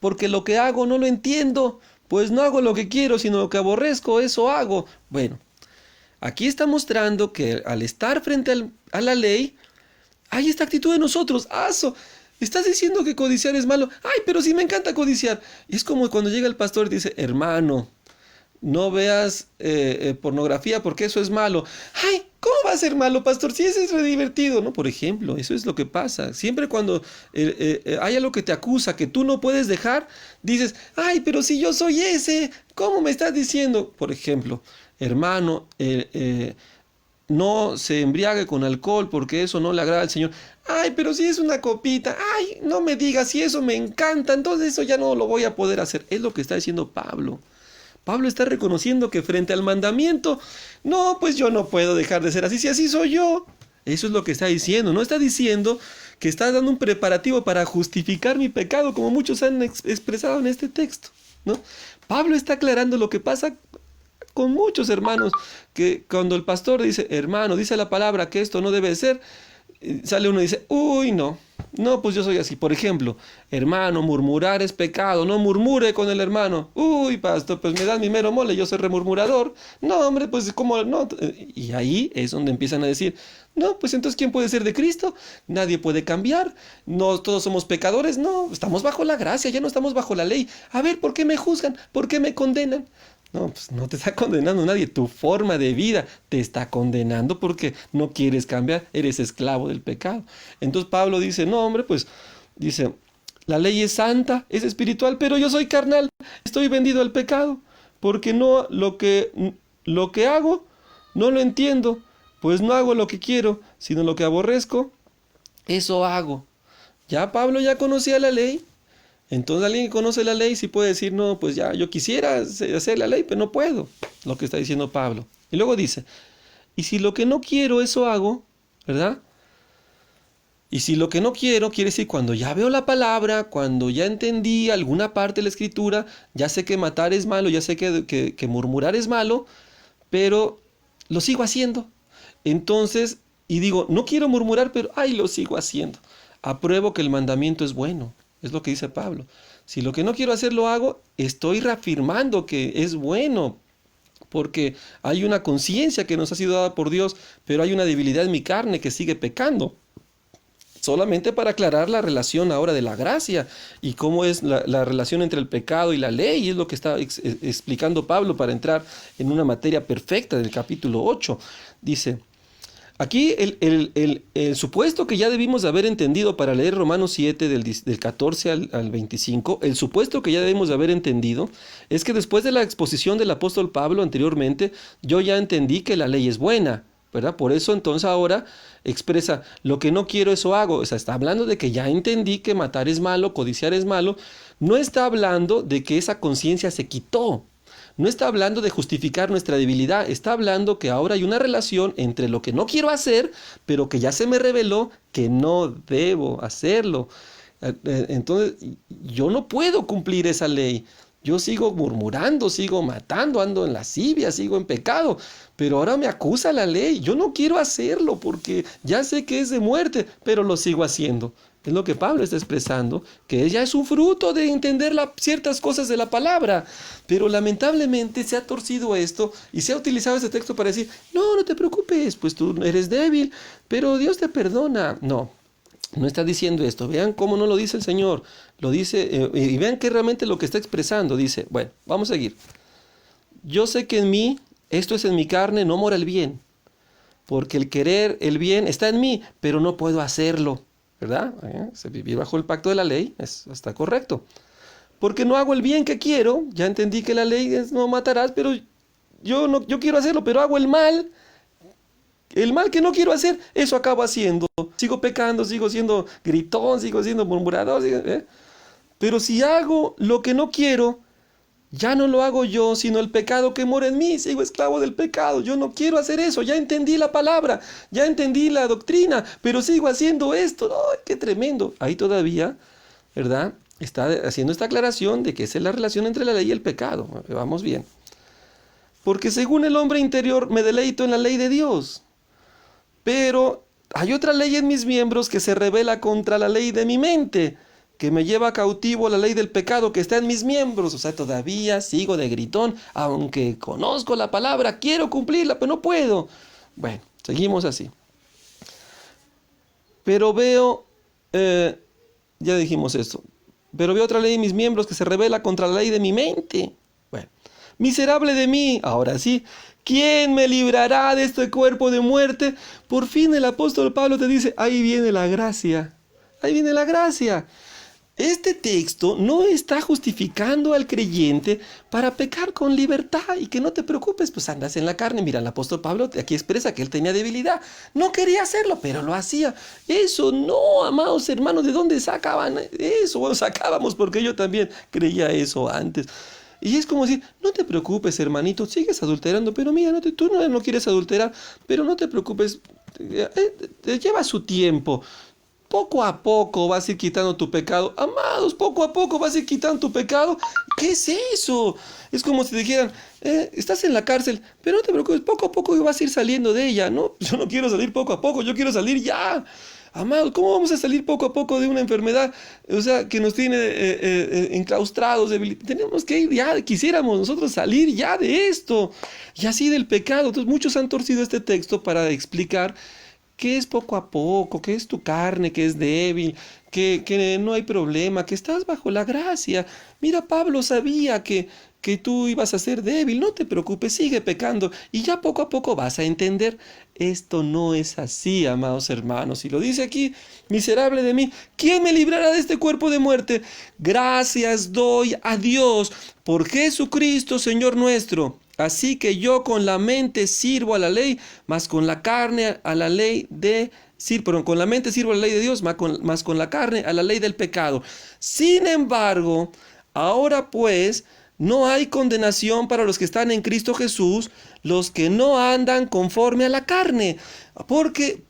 [SPEAKER 1] Porque lo que hago no lo entiendo, pues no hago lo que quiero, sino lo que aborrezco, eso hago. Bueno, aquí está mostrando que al estar frente a la ley, hay esta actitud de nosotros. ¡Aso! Estás diciendo que codiciar es malo. ¡Ay, pero sí me encanta codiciar! Y es como cuando llega el pastor y dice, hermano, no veas pornografía porque eso es malo. ¡Ay! ¿Cómo va a ser malo, pastor? Si ese es re divertido, ¿no? Por ejemplo, eso es lo que pasa. Siempre cuando hay algo que te acusa que tú no puedes dejar, dices, ¡ay, pero si yo soy ese! ¿Cómo me estás diciendo? Por ejemplo, hermano, no se embriague con alcohol porque eso no le agrada al Señor. Ay, pero si es una copita, ay, no me digas, si eso me encanta, entonces eso ya no lo voy a poder hacer. Es lo que está diciendo Pablo. Pablo está reconociendo que frente al mandamiento, no, pues yo no puedo dejar de ser así, si así soy yo. Eso es lo que está diciendo. No está diciendo que está dando un preparativo para justificar mi pecado, como muchos han expresado en este texto, ¿no? Pablo está aclarando lo que pasa con muchos hermanos, que cuando el pastor dice, hermano, dice la palabra que esto no debe ser, sale uno y dice, uy, no, no, pues yo soy así. Por ejemplo, hermano, murmurar es pecado, no murmure con el hermano. Uy, pastor, pues me dan mi mero mole, yo soy remurmurador. No, hombre, pues como no. Y ahí es donde empiezan a decir, no, pues entonces ¿quién puede ser de Cristo? Nadie puede cambiar. No, todos somos pecadores. No, estamos bajo la gracia, ya no estamos bajo la ley. A ver, ¿por qué me juzgan? ¿Por qué me condenan? No, pues no te está condenando nadie, tu forma de vida te está condenando porque no quieres cambiar, eres esclavo del pecado. Entonces Pablo dice, no hombre, pues dice, la ley es santa, es espiritual, pero yo soy carnal, estoy vendido al pecado, porque no lo que hago no lo entiendo, pues no hago lo que quiero, sino lo que aborrezco, eso hago. Ya Pablo ya conocía la ley. Entonces alguien que conoce la ley sí puede decir, no, pues ya, yo quisiera hacer la ley, pero no puedo, lo que está diciendo Pablo. Y luego dice, y si lo que no quiero, eso hago, ¿verdad? Y si lo que no quiero, quiere decir cuando ya veo la palabra, cuando ya entendí alguna parte de la escritura, ya sé que matar es malo, ya sé que murmurar es malo, pero lo sigo haciendo. Entonces, y digo, no quiero murmurar, pero ay, lo sigo haciendo. Apruebo que el mandamiento es bueno. Es lo que dice Pablo. Si lo que no quiero hacer lo hago, estoy reafirmando que es bueno, porque hay una conciencia que nos ha sido dada por Dios, pero hay una debilidad en mi carne que sigue pecando. Solamente para aclarar la relación ahora de la gracia y cómo es la relación entre el pecado y la ley, y es lo que está explicando Pablo para entrar en una materia perfecta del capítulo 8. Dice, aquí el supuesto que ya debimos de haber entendido para leer Romanos 7 del 14 al 25, el supuesto que ya debemos de haber entendido es que después de la exposición del apóstol Pablo anteriormente, yo ya entendí que la ley es buena, ¿verdad? Por eso entonces ahora expresa, lo que no quiero eso hago. O sea, está hablando de que ya entendí que matar es malo, codiciar es malo. No está hablando de que esa conciencia se quitó. No está hablando de justificar nuestra debilidad, está hablando que ahora hay una relación entre lo que no quiero hacer, pero que ya se me reveló que no debo hacerlo. Entonces, yo no puedo cumplir esa ley. Yo sigo murmurando, sigo matando, ando en lascivia, sigo en pecado, pero ahora me acusa la ley. Yo no quiero hacerlo porque ya sé que es de muerte, pero lo sigo haciendo. Es lo que Pablo está expresando, que ya es un fruto de entender ciertas cosas de la palabra. Pero lamentablemente se ha torcido esto y se ha utilizado este texto para decir, no, no te preocupes, pues tú eres débil, pero Dios te perdona. No, no está diciendo esto. Vean cómo no lo dice el Señor. Lo dice, y vean que realmente lo que está expresando. Dice, bueno, vamos a seguir. Yo sé que en mí, esto es en mi carne, no mora el bien. Porque el querer el bien está en mí, pero no puedo hacerlo. ¿Verdad? Se vivir bajo el pacto de la ley está correcto. Porque no hago el bien que quiero. Ya entendí que la ley es no matarás, pero yo quiero hacerlo, pero hago el mal. El mal que no quiero hacer, eso acabo haciendo. Sigo pecando, sigo siendo gritón, sigo siendo murmurador. Pero si hago lo que no quiero, ya no lo hago yo, sino el pecado que mora en mí. Sigo esclavo del pecado. Yo no quiero hacer eso. Ya entendí la palabra, ya entendí la doctrina, pero sigo haciendo esto. ¡Ay, qué tremendo! Ahí todavía, ¿verdad? Está haciendo esta aclaración de que esa es la relación entre la ley y el pecado. Vamos bien. Porque según el hombre interior me deleito en la ley de Dios. Pero hay otra ley en mis miembros que se rebela contra la ley de mi mente, que me lleva cautivo la ley del pecado que está en mis miembros. O sea, todavía sigo de gritón, aunque conozco la palabra, quiero cumplirla, pero no puedo. Bueno, seguimos así. Pero veo, ya dijimos esto, pero veo otra ley en mis miembros que se revela contra la ley de mi mente. Bueno, miserable de mí, ahora sí, ¿quién me librará de este cuerpo de muerte? Por fin el apóstol Pablo te dice, ahí viene la gracia, ahí viene la gracia. Este texto no está justificando al creyente para pecar con libertad y que no te preocupes, pues andas en la carne. Mira, el apóstol Pablo aquí expresa que él tenía debilidad. No quería hacerlo, pero lo hacía. Eso no, amados hermanos, ¿de dónde sacaban eso? Bueno, sacábamos porque yo también creía eso antes. Y es como decir, no te preocupes, hermanito, sigues adulterando, pero mira, tú no quieres adulterar, pero no te preocupes, lleva su tiempo. Poco a poco vas a ir quitando tu pecado. Amados, poco a poco vas a ir quitando tu pecado. ¿Qué es eso? Es como si dijeran, estás en la cárcel, pero no te preocupes, poco a poco vas a ir saliendo de ella. No, yo no quiero salir poco a poco, yo quiero salir ya. Amados, ¿cómo vamos a salir poco a poco de una enfermedad? O sea, que nos tiene enclaustrados, tenemos que ir ya, quisiéramos nosotros salir ya de esto. Y así del pecado. Entonces muchos han torcido este texto para explicar que es poco a poco, que es tu carne, que es débil, que no hay problema, que estás bajo la gracia. Mira, Pablo sabía que tú ibas a ser débil, no te preocupes, sigue pecando y ya poco a poco vas a entender. Esto no es así, amados hermanos. Y lo dice aquí, miserable de mí, ¿quién me librará de este cuerpo de muerte? Gracias doy a Dios por Jesucristo, Señor nuestro. Así que yo con la mente sirvo a la ley, mas con la carne a la ley de... Perdón, con la mente sirvo a la ley de Dios, mas con la carne a la ley del pecado. Sin embargo, ahora pues, no hay condenación para los que están en Cristo Jesús, los que no andan conforme a la carne. Porque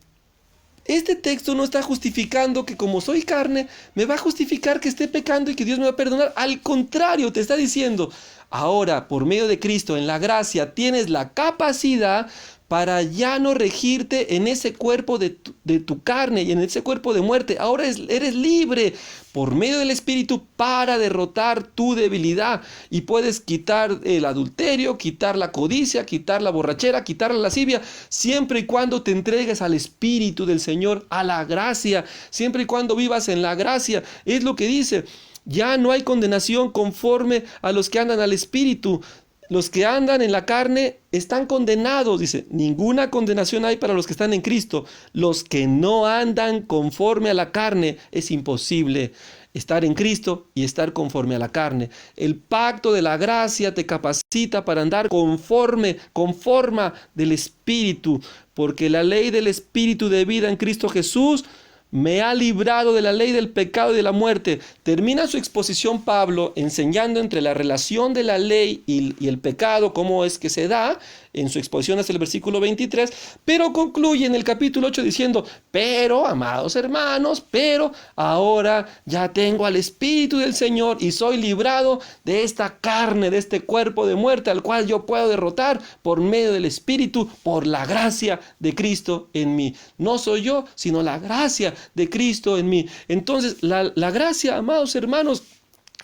[SPEAKER 1] este texto no está justificando que como soy carne, me va a justificar que esté pecando y que Dios me va a perdonar. Al contrario, te está diciendo, ahora por medio de Cristo, en la gracia, tienes la capacidad para ya no regirte en ese cuerpo de tu carne y en ese cuerpo de muerte. Ahora eres libre por medio del Espíritu para derrotar tu debilidad y puedes quitar el adulterio, quitar la codicia, quitar la borrachera, quitar la lascivia, siempre y cuando te entregues al Espíritu del Señor, a la gracia, siempre y cuando vivas en la gracia. Es lo que dice. Ya no hay condenación conforme a los que andan al Espíritu. Los que andan en la carne están condenados, dice, ninguna condenación hay para los que están en Cristo. Los que no andan conforme a la carne, es imposible estar en Cristo y estar conforme a la carne. El pacto de la gracia te capacita para andar conforme del Espíritu, porque la ley del Espíritu de vida en Cristo Jesús me ha librado de la ley del pecado y de la muerte. Termina su exposición Pablo enseñando entre la relación de la ley y el pecado, cómo es que se da, en su exposición hasta el versículo 23, pero concluye en el capítulo 8 diciendo, pero, amados hermanos, pero ahora ya tengo al Espíritu del Señor y soy librado de esta carne, de este cuerpo de muerte, al cual yo puedo derrotar por medio del Espíritu, por la gracia de Cristo en mí. No soy yo, sino la gracia de Cristo en mí. Entonces, la gracia, amados hermanos,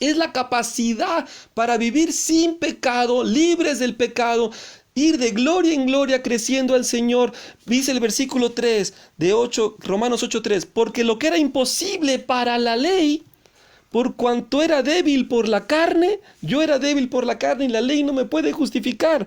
[SPEAKER 1] es la capacidad para vivir sin pecado, libres del pecado, ir de gloria en gloria creciendo al Señor. Dice el versículo 3 de Romanos 8:3, porque lo que era imposible para la ley, por cuanto era débil por la carne, yo era débil por la carne y la ley no me puede justificar.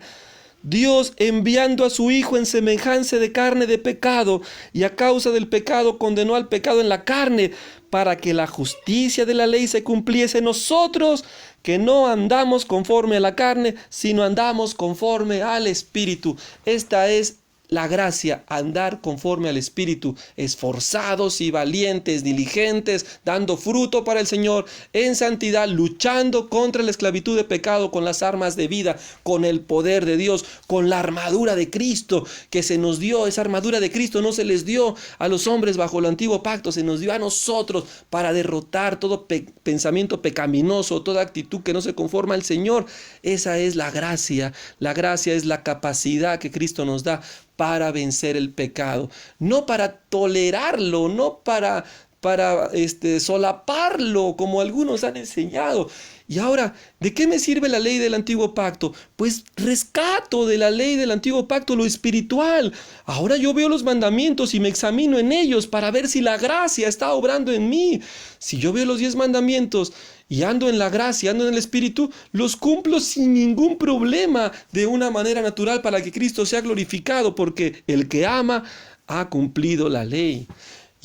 [SPEAKER 1] Dios, enviando a su Hijo en semejanza de carne de pecado, y a causa del pecado condenó al pecado en la carne, para que la justicia de la ley se cumpliese en nosotros, que no andamos conforme a la carne, sino andamos conforme al Espíritu. Esta es la gracia, andar conforme al Espíritu, esforzados y valientes, diligentes, dando fruto para el Señor, en santidad, luchando contra la esclavitud de pecado con las armas de vida, con el poder de Dios, con la armadura de Cristo que se nos dio. Esa armadura de Cristo no se les dio a los hombres bajo el antiguo pacto, se nos dio a nosotros para derrotar todo pensamiento pecaminoso, toda actitud que no se conforma al Señor. Esa es la gracia. La gracia es la capacidad que Cristo nos da para vencer el pecado, no para tolerarlo, no para para solaparlo, como algunos han enseñado. Y ahora, ¿de qué me sirve la ley del antiguo pacto? Pues rescato de la ley del antiguo pacto lo espiritual. Ahora yo veo los mandamientos y me examino en ellos para ver si la gracia está obrando en mí. Si yo veo los 10 mandamientos y ando en la gracia, ando en el espíritu, los cumplo sin ningún problema, de una manera natural, para que Cristo sea glorificado, porque el que ama ha cumplido la ley.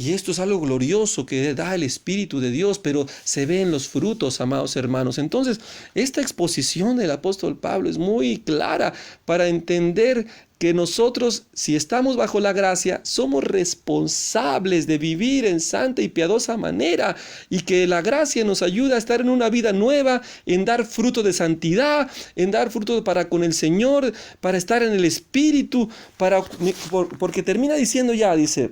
[SPEAKER 1] Y esto es algo glorioso que da el Espíritu de Dios, pero se ve en los frutos, amados hermanos. Entonces, esta exposición del apóstol Pablo es muy clara para entender que nosotros, si estamos bajo la gracia, somos responsables de vivir en santa y piadosa manera, y que la gracia nos ayuda a estar en una vida nueva, en dar fruto de santidad, en dar fruto para con el Señor, para estar en el Espíritu, porque termina diciendo ya, dice: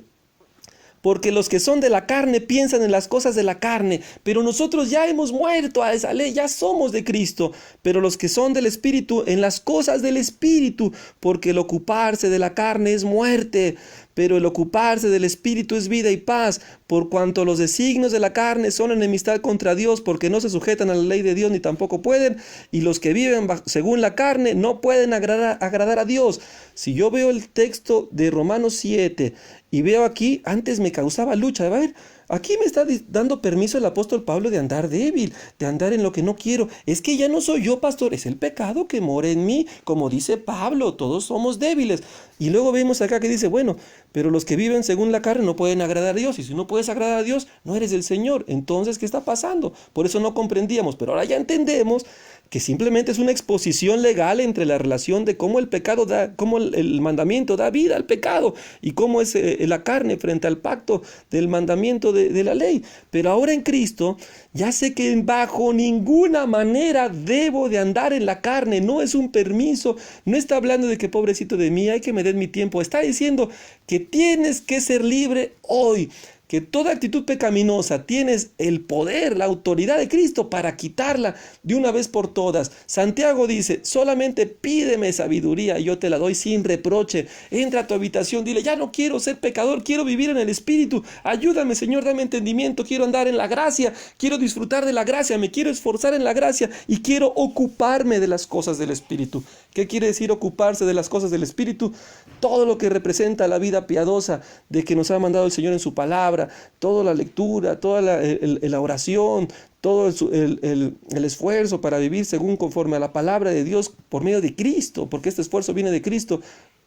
[SPEAKER 1] porque los que son de la carne piensan en las cosas de la carne, pero nosotros ya hemos muerto a esa ley, ya somos de Cristo. Pero los que son del Espíritu, en las cosas del Espíritu, porque el ocuparse de la carne es muerte, pero el ocuparse del Espíritu es vida y paz, por cuanto los designios de la carne son enemistad contra Dios, porque no se sujetan a la ley de Dios ni tampoco pueden, y los que viven según la carne no pueden agradar a Dios. Si yo veo el texto de Romanos 7 y veo aquí, antes me causaba lucha, a ver, aquí me está dando permiso el apóstol Pablo de andar débil, de andar en lo que no quiero. Es que ya no soy yo, pastor, es el pecado que mora en mí, como dice Pablo, todos somos débiles. Y luego vemos acá que dice, bueno, pero los que viven según la carne no pueden agradar a Dios, y si no puedes agradar a Dios, no eres del Señor. Entonces, ¿qué está pasando? Por eso no comprendíamos, pero ahora ya entendemos que simplemente es una exposición legal entre la relación de cómo el pecado cómo el mandamiento da vida al pecado, y cómo es la carne frente al pacto del mandamiento de la ley. Pero ahora en Cristo ya sé que bajo ninguna manera debo de andar en la carne. No es un permiso, no está hablando de que pobrecito de mí, hay que me den mi tiempo. Está diciendo que tienes que ser libre hoy, que toda actitud pecaminosa tienes el poder, la autoridad de Cristo para quitarla de una vez por todas. Santiago dice, solamente pídeme sabiduría y yo te la doy sin reproche. Entra a tu habitación, dile, ya no quiero ser pecador, quiero vivir en el Espíritu. Ayúdame, Señor, dame entendimiento, quiero andar en la gracia, quiero disfrutar de la gracia, me quiero esforzar en la gracia y quiero ocuparme de las cosas del Espíritu. ¿Qué quiere decir ocuparse de las cosas del Espíritu? Todo lo que representa la vida piadosa de que nos ha mandado el Señor en su palabra, toda la lectura, toda la oración, todo el esfuerzo para vivir según conforme a la palabra de Dios por medio de Cristo, porque este esfuerzo viene de Cristo,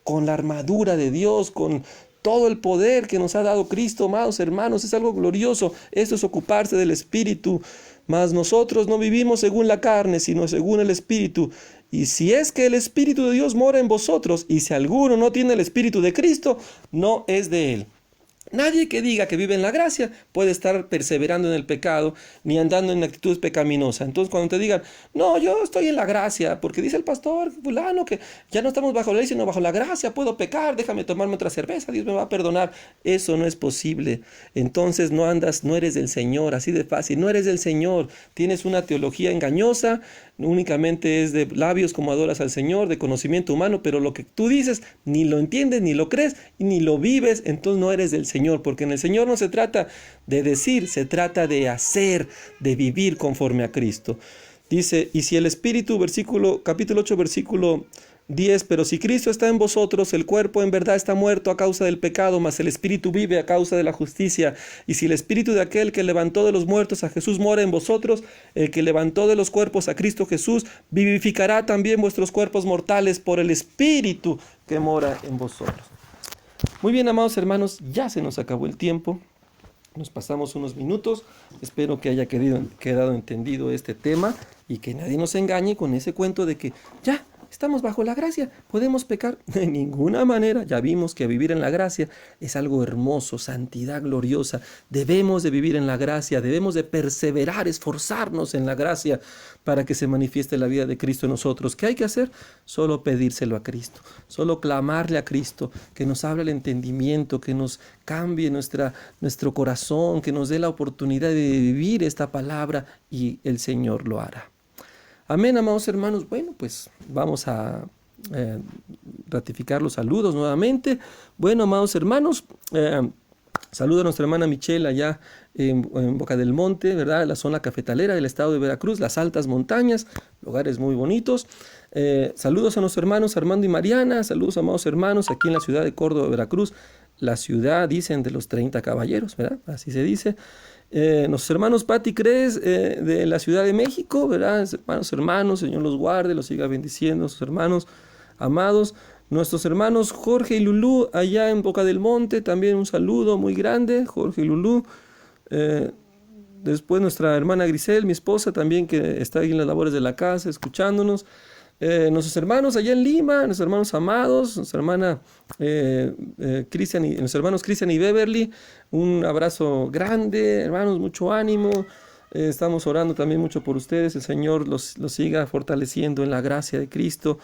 [SPEAKER 1] con la armadura de Dios, con todo el poder que nos ha dado Cristo, amados hermanos. Es algo glorioso. Esto es ocuparse del Espíritu. Mas nosotros no vivimos según la carne, sino según el Espíritu. Y si es que el Espíritu de Dios mora en vosotros, y si alguno no tiene el Espíritu de Cristo, no es de él. Nadie que diga que vive en la gracia puede estar perseverando en el pecado ni andando en actitudes pecaminosas. Entonces, cuando te digan, no, yo estoy en la gracia, porque dice el pastor fulano que ya no estamos bajo la ley, sino bajo la gracia, puedo pecar, déjame tomarme otra cerveza, Dios me va a perdonar. Eso no es posible. Entonces no eres del Señor, así de fácil, no eres del Señor. Tienes una teología engañosa, únicamente es de labios como adoras al Señor, de conocimiento humano, pero lo que tú dices ni lo entiendes, ni lo crees, ni lo vives, entonces no eres del Señor, porque en el Señor no se trata de decir, se trata de hacer, de vivir conforme a Cristo. Dice, y si el Espíritu, capítulo 8, versículo 10, pero si Cristo está en vosotros, el cuerpo en verdad está muerto a causa del pecado, mas el Espíritu vive a causa de la justicia. Y si el Espíritu de aquel que levantó de los muertos a Jesús mora en vosotros, el que levantó de los cuerpos a Cristo Jesús, vivificará también vuestros cuerpos mortales por el Espíritu que mora en vosotros. Muy bien, amados hermanos, ya se nos acabó el tiempo. Nos pasamos unos minutos. Espero que haya quedado entendido este tema y que nadie nos engañe con ese cuento de que ya estamos bajo la gracia, podemos pecar. De ninguna manera. Ya vimos que vivir en la gracia es algo hermoso, santidad gloriosa. Debemos de vivir en la gracia, debemos de perseverar, esforzarnos en la gracia para que se manifieste la vida de Cristo en nosotros. ¿Qué hay que hacer? Solo pedírselo a Cristo, solo clamarle a Cristo, que nos abra el entendimiento, que nos cambie nuestro corazón, que nos dé la oportunidad de vivir esta palabra, y el Señor lo hará. Amén, amados hermanos. Bueno, pues vamos a ratificar los saludos nuevamente. Bueno, amados hermanos, Saludo a nuestra hermana Michelle allá en Boca del Monte, ¿verdad? La zona cafetalera del estado de Veracruz, las altas montañas, lugares muy bonitos. Saludos a nuestros hermanos Armando y Mariana, saludos amados hermanos aquí en la ciudad de Córdoba, Veracruz. La ciudad, dicen, de los 30 caballeros, ¿verdad? Así se dice. Nuestros hermanos Pati Cres de la Ciudad de México, ¿verdad? Hermanos, Señor los guarde, los siga bendiciendo, sus hermanos amados. Nuestros hermanos Jorge y Lulú allá en Boca del Monte, también un saludo muy grande, Jorge y Lulú. Después nuestra hermana Grisel, mi esposa, también que está ahí en las labores de la casa, escuchándonos. Nuestros hermanos allá en Lima, nuestros hermanos amados, nuestra hermana Cristian y nuestros hermanos Cristian y Beverly, un abrazo grande, hermanos, mucho ánimo. Estamos orando también mucho por ustedes, el Señor los siga fortaleciendo en la gracia de Cristo.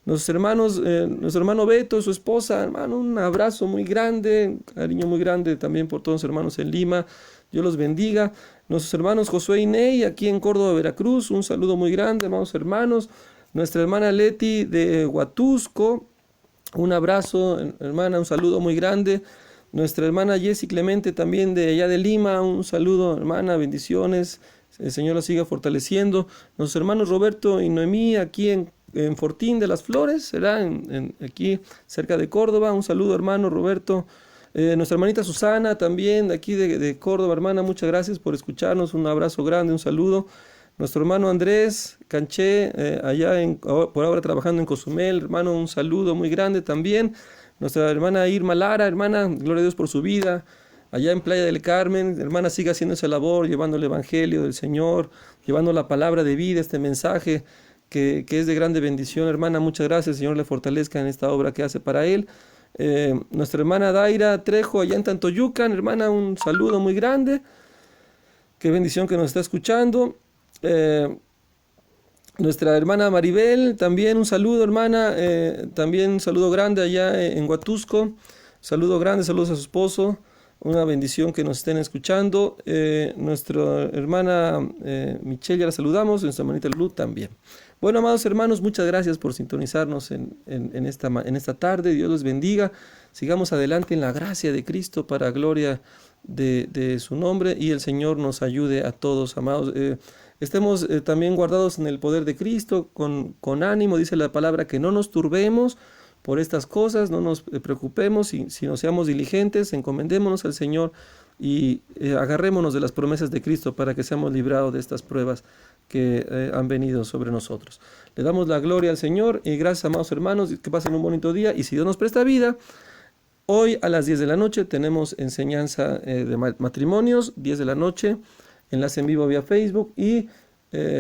[SPEAKER 1] Nuestros hermanos, nuestro hermano Beto, su esposa, hermano, un abrazo muy grande, un cariño muy grande también por todos los hermanos en Lima. Dios los bendiga. Nuestros hermanos Josué y Ney, aquí en Córdoba, Veracruz, un saludo muy grande, hermanos hermanos. Nuestra hermana Leti de Huatusco, un abrazo, hermana, un saludo muy grande. Nuestra hermana Jessie Clemente también de allá de Lima, un saludo, hermana, bendiciones. El Señor la siga fortaleciendo. Nuestros hermanos Roberto y Noemí aquí en Fortín de las Flores, será aquí cerca de Córdoba. Un saludo, hermano Roberto. Nuestra hermanita Susana también de aquí de Córdoba, hermana, muchas gracias por escucharnos. Un abrazo grande, un saludo. Nuestro hermano Andrés Canché, allá por ahora trabajando en Cozumel, hermano, un saludo muy grande también. Nuestra hermana Irma Lara, hermana, gloria a Dios por su vida. Allá en Playa del Carmen, hermana, siga haciendo esa labor, llevando el Evangelio del Señor, llevando la palabra de vida, este mensaje que es de grande bendición. Hermana, muchas gracias, el Señor le fortalezca en esta obra que hace para Él. Nuestra hermana Daira Trejo, allá en Tantoyucan, hermana, un saludo muy grande. Qué bendición que nos está escuchando. Nuestra hermana Maribel, también un saludo, hermana, también un saludo grande allá en Huatusco, saludo grande, saludos a su esposo, una bendición que nos estén escuchando. Nuestra hermana Michelle ya la saludamos, nuestra hermanita Luz también. Bueno, amados hermanos, muchas gracias por sintonizarnos en esta tarde. Dios los bendiga. Sigamos adelante en la gracia de Cristo para gloria de su nombre, y el Señor nos ayude a todos, amados. Estemos también guardados en el poder de Cristo, con ánimo. Dice la palabra que no nos turbemos por estas cosas, no nos preocupemos, sino seamos diligentes, encomendémonos al Señor y agarrémonos de las promesas de Cristo para que seamos librados de estas pruebas que han venido sobre nosotros. Le damos la gloria al Señor y gracias, amados hermanos, que pasen un bonito día, y si Dios nos presta vida, hoy a las 10 de la noche tenemos enseñanza de matrimonios, 10 de la noche, enlace en vivo vía Facebook, y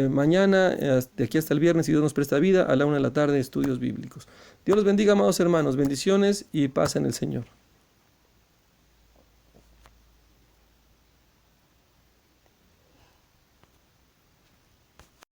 [SPEAKER 1] mañana, de aquí hasta el viernes, si Dios nos presta vida, a la 1 de la tarde, estudios bíblicos. Dios los bendiga, amados hermanos, bendiciones y paz en el Señor.